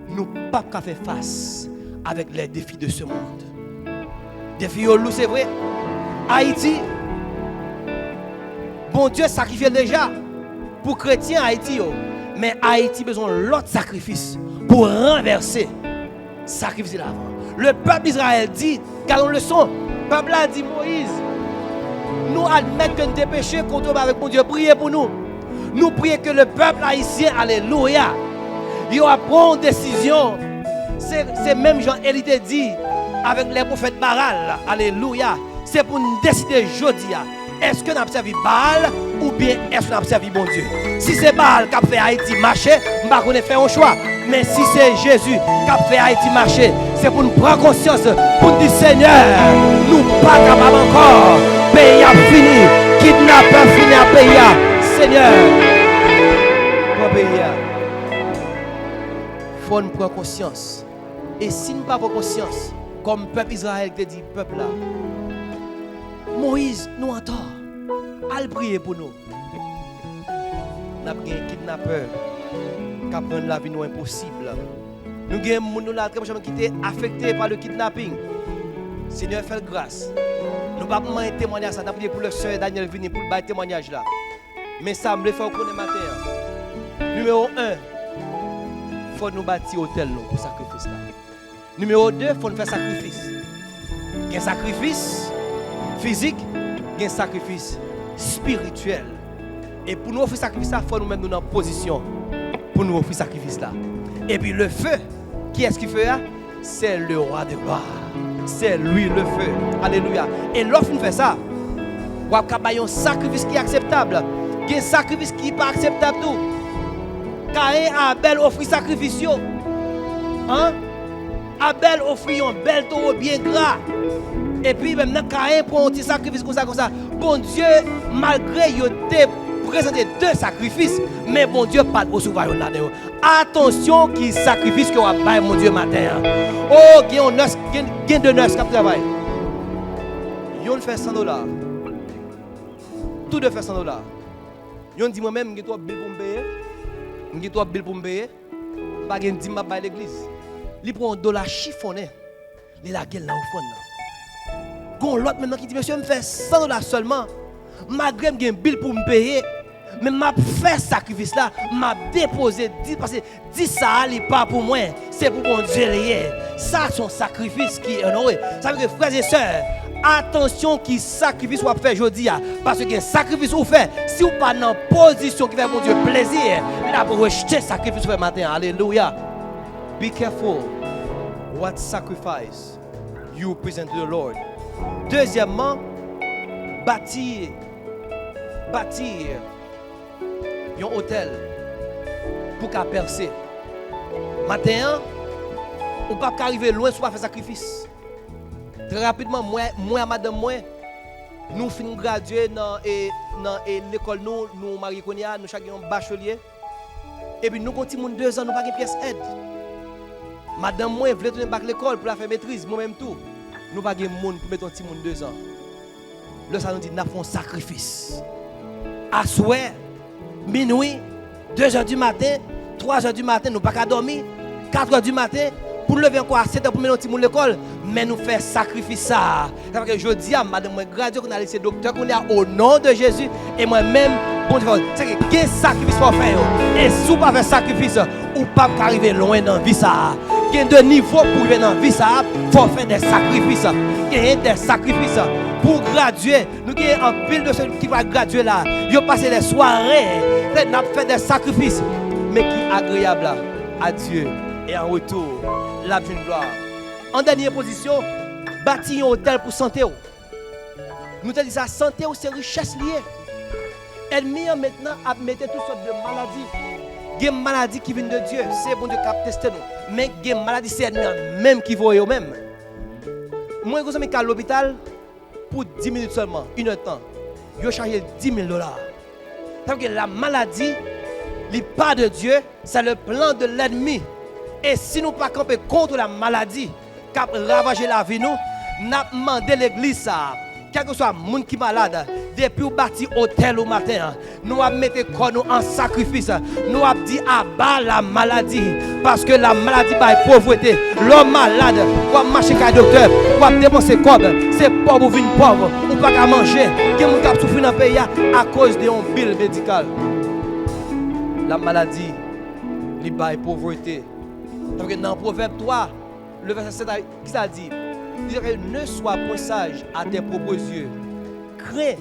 nous ne pouvons pas faire face avec les défis de ce monde. Défis au loup, c'est vrai. Haïti, bon Dieu sacrifiait déjà pour chrétiens Haïti. Mais Haïti a besoin de l'autre sacrifice pour renverser le sacrifice de l'avant. Le peuple d'Israël dit, car on le son, le peuple a dit Moïse, nous admettons que nous sommes péchés contre avec mon Dieu, priez pour nous. Nous prions que le peuple haïtien, alléluia, il va prendre une décision. C'est même Jean-Élie dit avec les prophètes Baal, alléluia. C'est pour nous décider aujourd'hui. Est-ce que nous avons servi Baal ou bien est-ce que nous avons servi bon Dieu? Si c'est Baal qui a fait Haïti marcher, nous ne pouvons pas faire un choix. Mais si c'est Jésus qui a fait Haïti marcher, c'est pour nous prendre conscience, pour nous dire Seigneur, nous ne sommes pas capables encore. Pays a fini, kidnappeur fini à payer. Seigneur, pour payer, il faut nous prendre conscience. Et si nous n'avons pas conscience, comme peuple Israël qui dit, peuple là, Moïse nous entend. Al prier pour nous. Nous avons un kidnappeur qui a pris la vie nous impossible. Nous avons des gens qui ont été affectés par le kidnapping. Seigneur, fais grâce. Nous ne pouvons pas un témoignage. Nous avons prié pour le soeur Daniel Vini pour le témoignage là. Mais ça me fait connaître matin. Numéro 1, il faut nous bâtir hôtel pour sacrifice là. Numéro 2, il faut nous faire sacrifice. Il y a un sacrifice physique, il y a un sacrifice spirituel. Et pour nous offrir sacrifice là, il faut nous mettre dans une position pour nous offrir sacrifice là. Et puis le feu, qui est-ce qui fait là? C'est le roi de gloire. C'est lui le feu. Alléluia. Et lorsque nous faisons ça, on a un sacrifice qui est acceptable. Il y a un sacrifice qui n'est pas acceptable tout. Caïn a Abel offert sacrifice. Hein? Abel offrit un bel taureau bien gras. Et puis maintenant Caïn prend un petit sacrifice comme ça. Bon Dieu, malgré qu'il ait présenté 2 sacrifices, mais bon Dieu pas de recevoir là-dedans. Attention qui sacrifice que va faire mon Dieu matin. Oh, il y a 2 nurses qui travaillent. Yon fait $100. Tout de fait $100. Yon dit moi-même, j'ai trop bill pour me payer. J'ai trop bill pour me payer. Pas gen dit m'a à l'église. Il prend $1 chiffonné. Il la gueule là au fond. Gon l'autre maintenant qui dit monsieur me fait $100 seulement. Malgré j'ai un bill pour me payer. Mais m'a fait sacrifice là, m'a déposé 10 parce que 10 ça n'est pas pour moi, c'est pour mon Dieu lié. Ça son sacrifice qui est honoré. Ça veut dire frères et sœurs, attention qui sacrifice ou fait aujourd'hui parce que sacrifice ou fait si ou pas dans position qui fait mon Dieu plaisir, là pour rejeter sacrifice ce matin. Alléluia. Be careful what sacrifice you present to the Lord. Deuxièmement, bâtir un hôtel pour qu'à percer. Matin, on ne peut pas arriver loin sans faire sacrifice. Très rapidement, moi madame, nous finissons graduer dans l'école, nous mariés, nous chacun un bachelier. Et puis nous continuons 2 ans, nous n'avons pas de pièce aide. Madame, moi, voulait tourner à l'école pour la faire maîtrise, moi-même tout. Nous n'avons pas de monde pour mettre un petit monde 2 ans. Le salon dit, nous avons un sacrifice. À souhait. Minuit, 2h du matin, 3h du matin, nous pas qu'à dormir, 4h du matin, pour lever encore à 7h pour mettre un petit monde à l'école, mais nous faisons sacrifice ça. Parce que je dis à madame, moi, gradué, qu'on a laissé docteur, qu'on est au nom de Jésus, et moi-même, bon Dieu, c'est que quel sacrifice pour faire. Et si vous ne faites pas sacrifice, ou pas arriver loin dans la vie ça. Il y a deux niveaux pour arriver dans la vie ça, il faut faire des sacrifices. Il y a des sacrifices pour graduer. Nous avons un pile de ceux qui vont graduer là. Ils ont passé des soirées, ils ont fait des sacrifices, mais qui est agréable à Dieu. Et en retour, la vie de gloire. En dernière position, bâtir un hôtel pour santé. Nous avons dit ça, santé c'est richesse liée. Ennemi maintenant a mis toutes sortes de maladies. Il y a des maladies qui viennent de Dieu, c'est bon Dieu qui a testé nous. Mais il y a des maladies, c'est même qui voient eux-mêmes. Moi, je suis à l'hôpital pour 10 minutes seulement, 1 heure de temps. Je charge $10 000. Parce que la maladie, n'est pas de Dieu, c'est le plan de l'ennemi. Et si nous ne pas camper contre la maladie qui a ravagé la vie, nous avons demandé l'église ça. Quel que soit le monde qui est malade, depuis nous bâtir hôtel au matin, nous avons mis nous en sacrifice. Nous avons dit à bas la maladie. Parce que la maladie est pauvreté. L'homme malade, ou marcher avec le docteur, ou dépenser comme c'est pauvre ou vient pauvre, ou pas qu'à manger. Qui est souffrir dans le pays à cause d'un bill médical. La maladie, est pauvreté. Donc dans le Proverbe 3, le verset 7, qui ça dit? Il dit ne sois point sage à tes propres yeux. Crains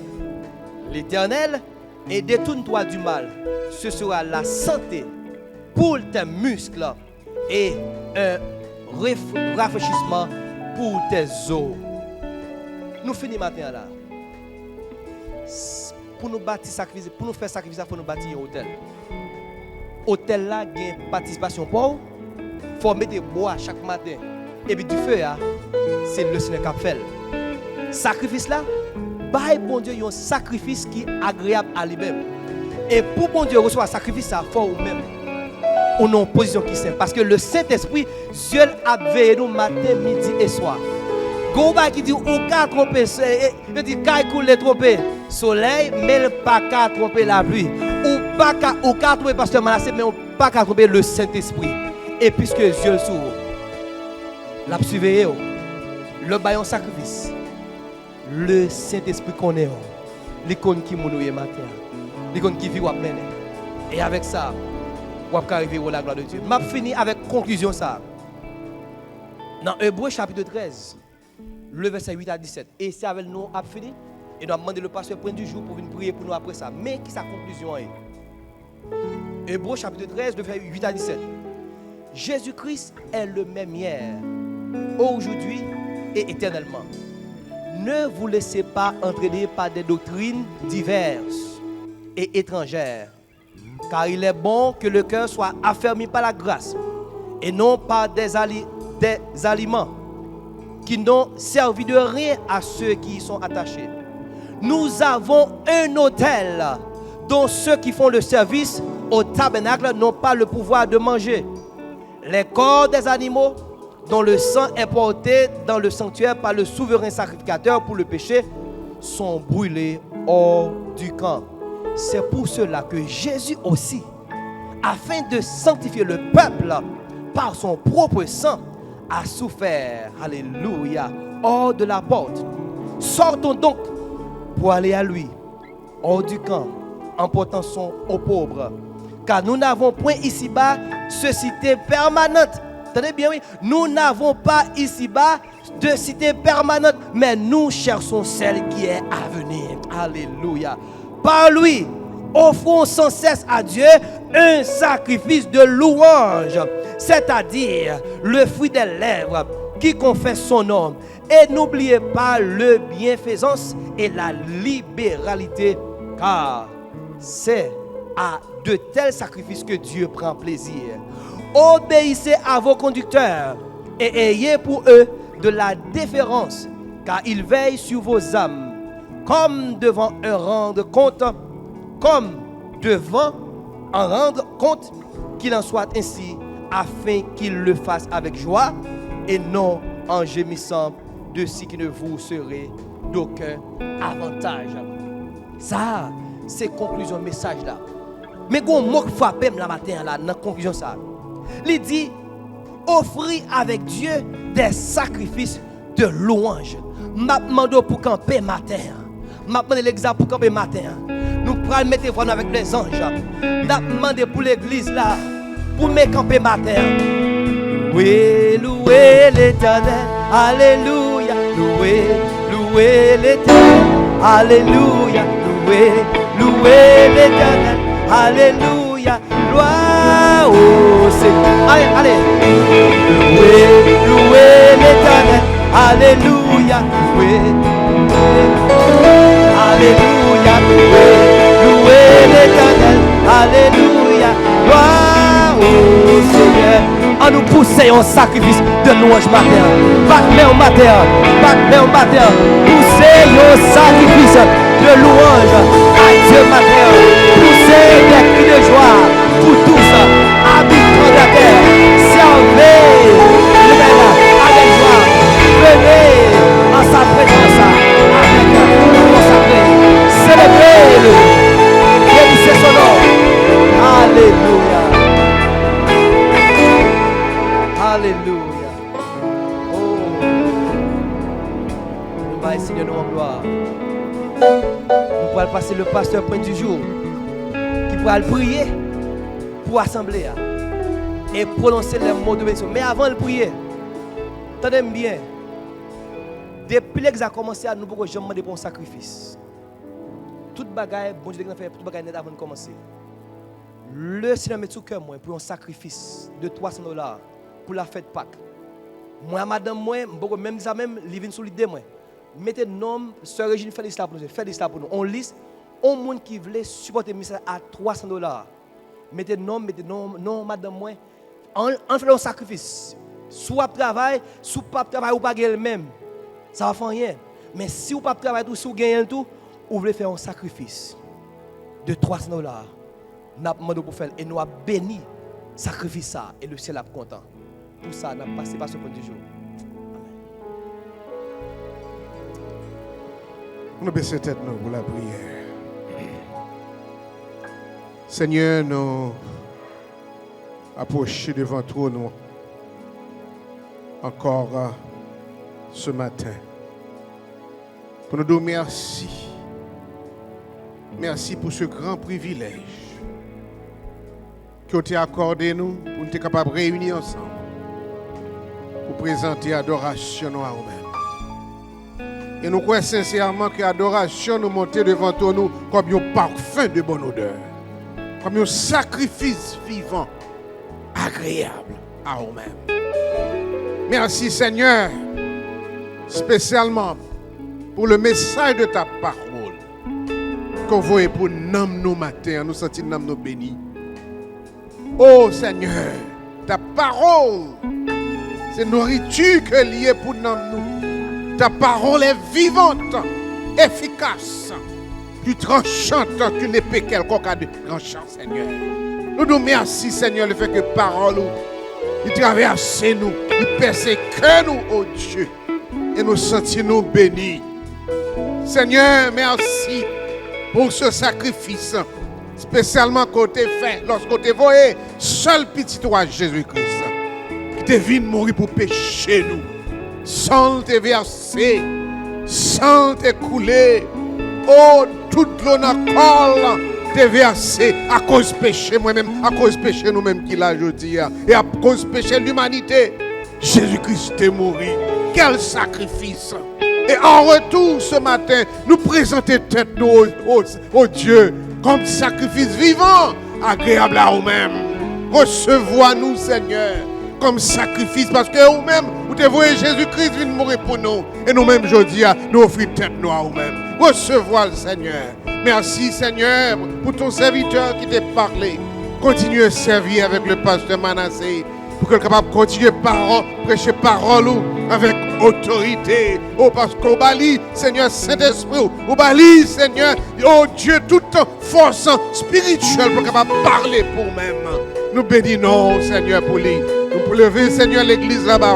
l'Éternel et détourne-toi du mal. Ce sera la santé pour tes muscles et un rafraîchissement pour tes os. Nous finissons matin là. Pour nous bâtir sacrifice, pour nous faire sacrifice, il faut nous bâtir un hôtel. Hôtel là, il y a une participation pour. Il faut mettre bois chaque matin. Et puis du feu, c'est le Seigneur qui a fait. Sacrifice là, bah bon Dieu, il y a un sacrifice qui est agréable à lui-même. Et pour bon Dieu recevoir un sacrifice, ça faut ou même. On a une position qui est simple. Parce que le Saint-Esprit, Dieu a veillé nous matin, midi et soir. Gouba qui dit, on peut tromper, il dit, qu'il coule tromper soleil, mais il ne peut pas tromper la pluie. Ou pas tromper pasteur Manassé, mais on ne peut pas tromper le Saint-Esprit. Et puisque Dieu le s'ouvre, l'a surveillé, le baillon sacrifice, le Saint-Esprit connaît, l'icône qui mouille matin, l'icône qui vit ou mener. Et avec ça, on va arriver à la gloire de Dieu. Je finis avec conclusion ça. Dans Hébreux chapitre 13, le verset 8 à 17. Et c'est avec nous à fini. Et nous avons demandé le pasteur point du jour pour venir prier pour nous après ça. Mais qui sa conclusion est? Hébreux chapitre 13, le verset 8 à 17. Jésus-Christ est le même hier, aujourd'hui et éternellement. Ne vous laissez pas entraîner par des doctrines diverses et étrangères, car il est bon que le cœur soit affermi par la grâce et non par des aliments qui n'ont servi de rien à ceux qui y sont attachés. Nous avons un autel dont ceux qui font le service au tabernacle n'ont pas le pouvoir de manger. Les corps des animaux dont le sang est porté dans le sanctuaire par le souverain sacrificateur pour le péché, sont brûlés hors du camp. C'est pour cela que Jésus aussi, afin de sanctifier le peuple par son propre sang, a souffert, alléluia, hors de la porte. Sortons donc pour aller à lui, hors du camp, en portant son aux pauvres. Car nous n'avons point ici-bas ce cité permanente. Tenez bien, oui. Nous n'avons pas ici-bas de cité permanente, mais nous cherchons celle qui est à venir. Alléluia. Par lui, offrons sans cesse à Dieu un sacrifice de louange, c'est-à-dire le fruit des lèvres qui confesse son nom. Et n'oubliez pas le bienfaisance et la libéralité, car c'est à de tels sacrifices que Dieu prend plaisir. Obéissez à vos conducteurs et ayez pour eux de la déférence, car ils veillent sur vos âmes, comme devant en rendre compte, qu'il en soit ainsi, afin qu'ils le fassent avec joie et non en gémissant de ce qui ne vous serait d'aucun avantage. Ça, c'est conclusion message là. Mais qu'on mot frappe la matin là dans conclusion ça. Il dit offrir avec Dieu des sacrifices de louange. M'a demandé pour camper matin. M'a demandé l'exemple pour camper matin. Nous prenons mettre voix avec les anges. M'a demandé pour l'église là pour me camper matin. Louez, louez l'Éternel. Alléluia. Louez l'Éternel. Alléluia. Louez l'Éternel. Alléluia. Gloire au Seigneur. Allez. Louez l'Éternel. Alléluia. Alléluia. Louez l'Éternel. Alléluia. Gloire au Seigneur. En nous pousser un sacrifice de louange matin. Bac-mais au matin. Poussez un sacrifice de louange à Dieu matin. Poussez des cris de joie pour tous habitants de la terre. Servez avec joie. Venez en sa présence avec consacré. Célébrez-le. Bénissez son nom. Alléluia. Alléluia. Oh. Nous va Seigneur nous en gloire. Nous pourrons passer le pasteur point du jour qui pourra prier pour assembler et prononcer les mots de bénédiction. Mais avant de prier, attendez bien. Depuis l'ex a commencé à nous pour que je demande pour un sacrifice. Toute bagaille, bon Dieu a fait, toute bagaille net avant de commencer. Le Seigneur met tout cœur moi pour un sacrifice de $300 pour la fête Pâques. Moi, madame, même ça même, living sur l'idée moi. Mettez nom, sœur Régine, faites ça pour nous. Faites ça pour nous. On liste, on monde qui voulait supporter le ministère à $300. Mettez nom, madame, moi. On fait un sacrifice. Soit travail, soit pas travail ou pas gagner même. Ça va faire rien. Mais si vous pas travailler tout, si vous gagnez tout, vous voulez faire un sacrifice de $300. Nous avons demandé pour faire et nous avons béni sacrifice ça et le ciel est content. Pour ça, nous avons passé par ce point du jour. Nous baissons tête nous pour la prière. Seigneur, nous approchons devant toi nous encore ce matin. Pour nous dire merci. Merci pour ce grand privilège que tu as accordé nous pour nous être capables de réunir ensemble pour présenter l'adoration à nous-mêmes. Et nous croyons sincèrement que l'adoration nous monte devant toi nous comme un parfum de bonne odeur, comme un sacrifice vivant, agréable à nous-mêmes. Merci Seigneur, spécialement pour le message de ta parole qu'on voit pour nous matin, nous sentir nous bénis. Oh Seigneur, ta parole, c'est nourriture que liée pour nous. Ta parole est vivante, efficace, plus tranchante qu'une épée quelconque a de tranchant, Seigneur. Nous nous remercions, Seigneur, le fait que parole, il traverse nous. il persécute nous, oh Dieu. Et nous sentons-nous bénis. Seigneur, merci pour ce sacrifice. Spécialement côté fait, lorsqu'on te voyait seul petit roi Jésus-Christ, qui te venu mourir pour pécher nous, sans te verser, sans te couler. Oh, toute l'eau dans le corps te versé à cause péché moi-même, à cause péché nous-mêmes qui l'a jeudi, et à cause péché l'humanité. Jésus-Christ est mort. Quel sacrifice! Et en retour ce matin, nous présenter tête nous au Dieu comme sacrifice vivant, agréable à vous-même. Recevoir-nous, Seigneur, comme sacrifice, parce que vous-même, vous te voyez Jésus-Christ venir mourir pour nous. Et nous-mêmes, aujourd'hui, nous offrons tête nous à vous-même. Recevoir le Seigneur. Merci, Seigneur, pour ton serviteur qui t'a parlé. Continue à servir avec le pasteur Manassé, pour qu'il soit capable de continuer à prêcher parole avec autorité. Oh, parce qu'au bali, Seigneur Saint-Esprit, au bali, Seigneur, oh Dieu, toute force spirituelle pour capable de parler pour nous-mêmes. Nous bénissons, Seigneur, pour lui. Nous pour lever, Seigneur, l'église là-bas.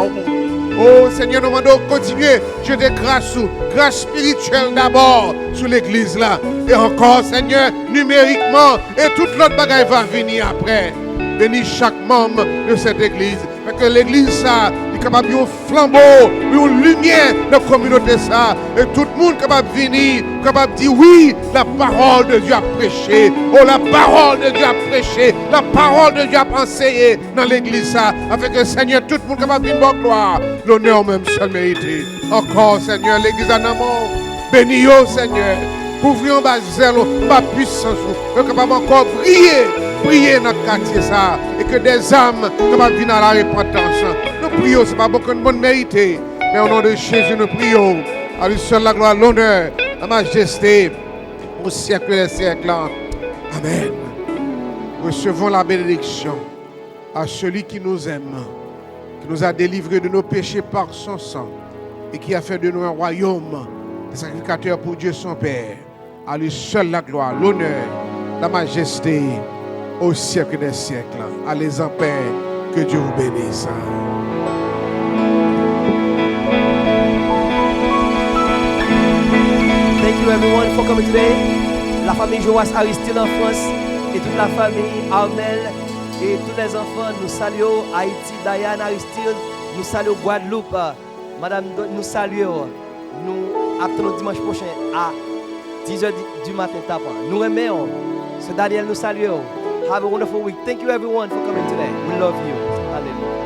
Oh, Seigneur, nous demandons de continuer. Je te grâce spirituelle d'abord sur l'église là. Et encore, Seigneur, numériquement, et toute l'autre bagaille va venir après. Bénis chaque membre de cette église. Parce que l'église, ça, est capable de flambeau, une lumière de la communauté, ça. Et tout le monde est capable de venir, capable de dire oui, la parole de Dieu a prêché. Oh, la parole de Dieu a prêché. La parole de Dieu a enseigné dans l'église, ça. Avec le Seigneur, tout le monde est capable de dire gloire. L'honneur même seul mérité. Encore, Seigneur, l'église en amont. Bénis-nous, Seigneur. Couvrir ma zèle, ma puissance. Nous sommes capables encore prier dans le quartier ça. Et que des âmes capables de venir à la repentance. Nous prions, ce n'est pas beaucoup de monde mérité. Mais au nom de Jésus, nous prions. À lui seul la gloire, l'honneur, la majesté, au siècle des siècles. Amen. Recevons la bénédiction à celui qui nous aime, qui nous a délivrés de nos péchés par son sang et qui a fait de nous un royaume de sacrificateurs pour Dieu son Père. À lui seul la gloire, l'honneur, la majesté au siècle des siècles. Allez en paix, que Dieu vous bénisse. Thank you everyone for coming today. La famille Joas Aristide en France et toute la famille Armel et tous les enfants, nous saluons Haïti, Diane Aristide, nous saluons Guadeloupe, Madame, nous saluons. Nous attendons dimanche prochain à 10h du matin. Nous aimons. C'est Daniel, nous saluons. Have a wonderful week. Thank you everyone for coming today. We love you. Hallelujah.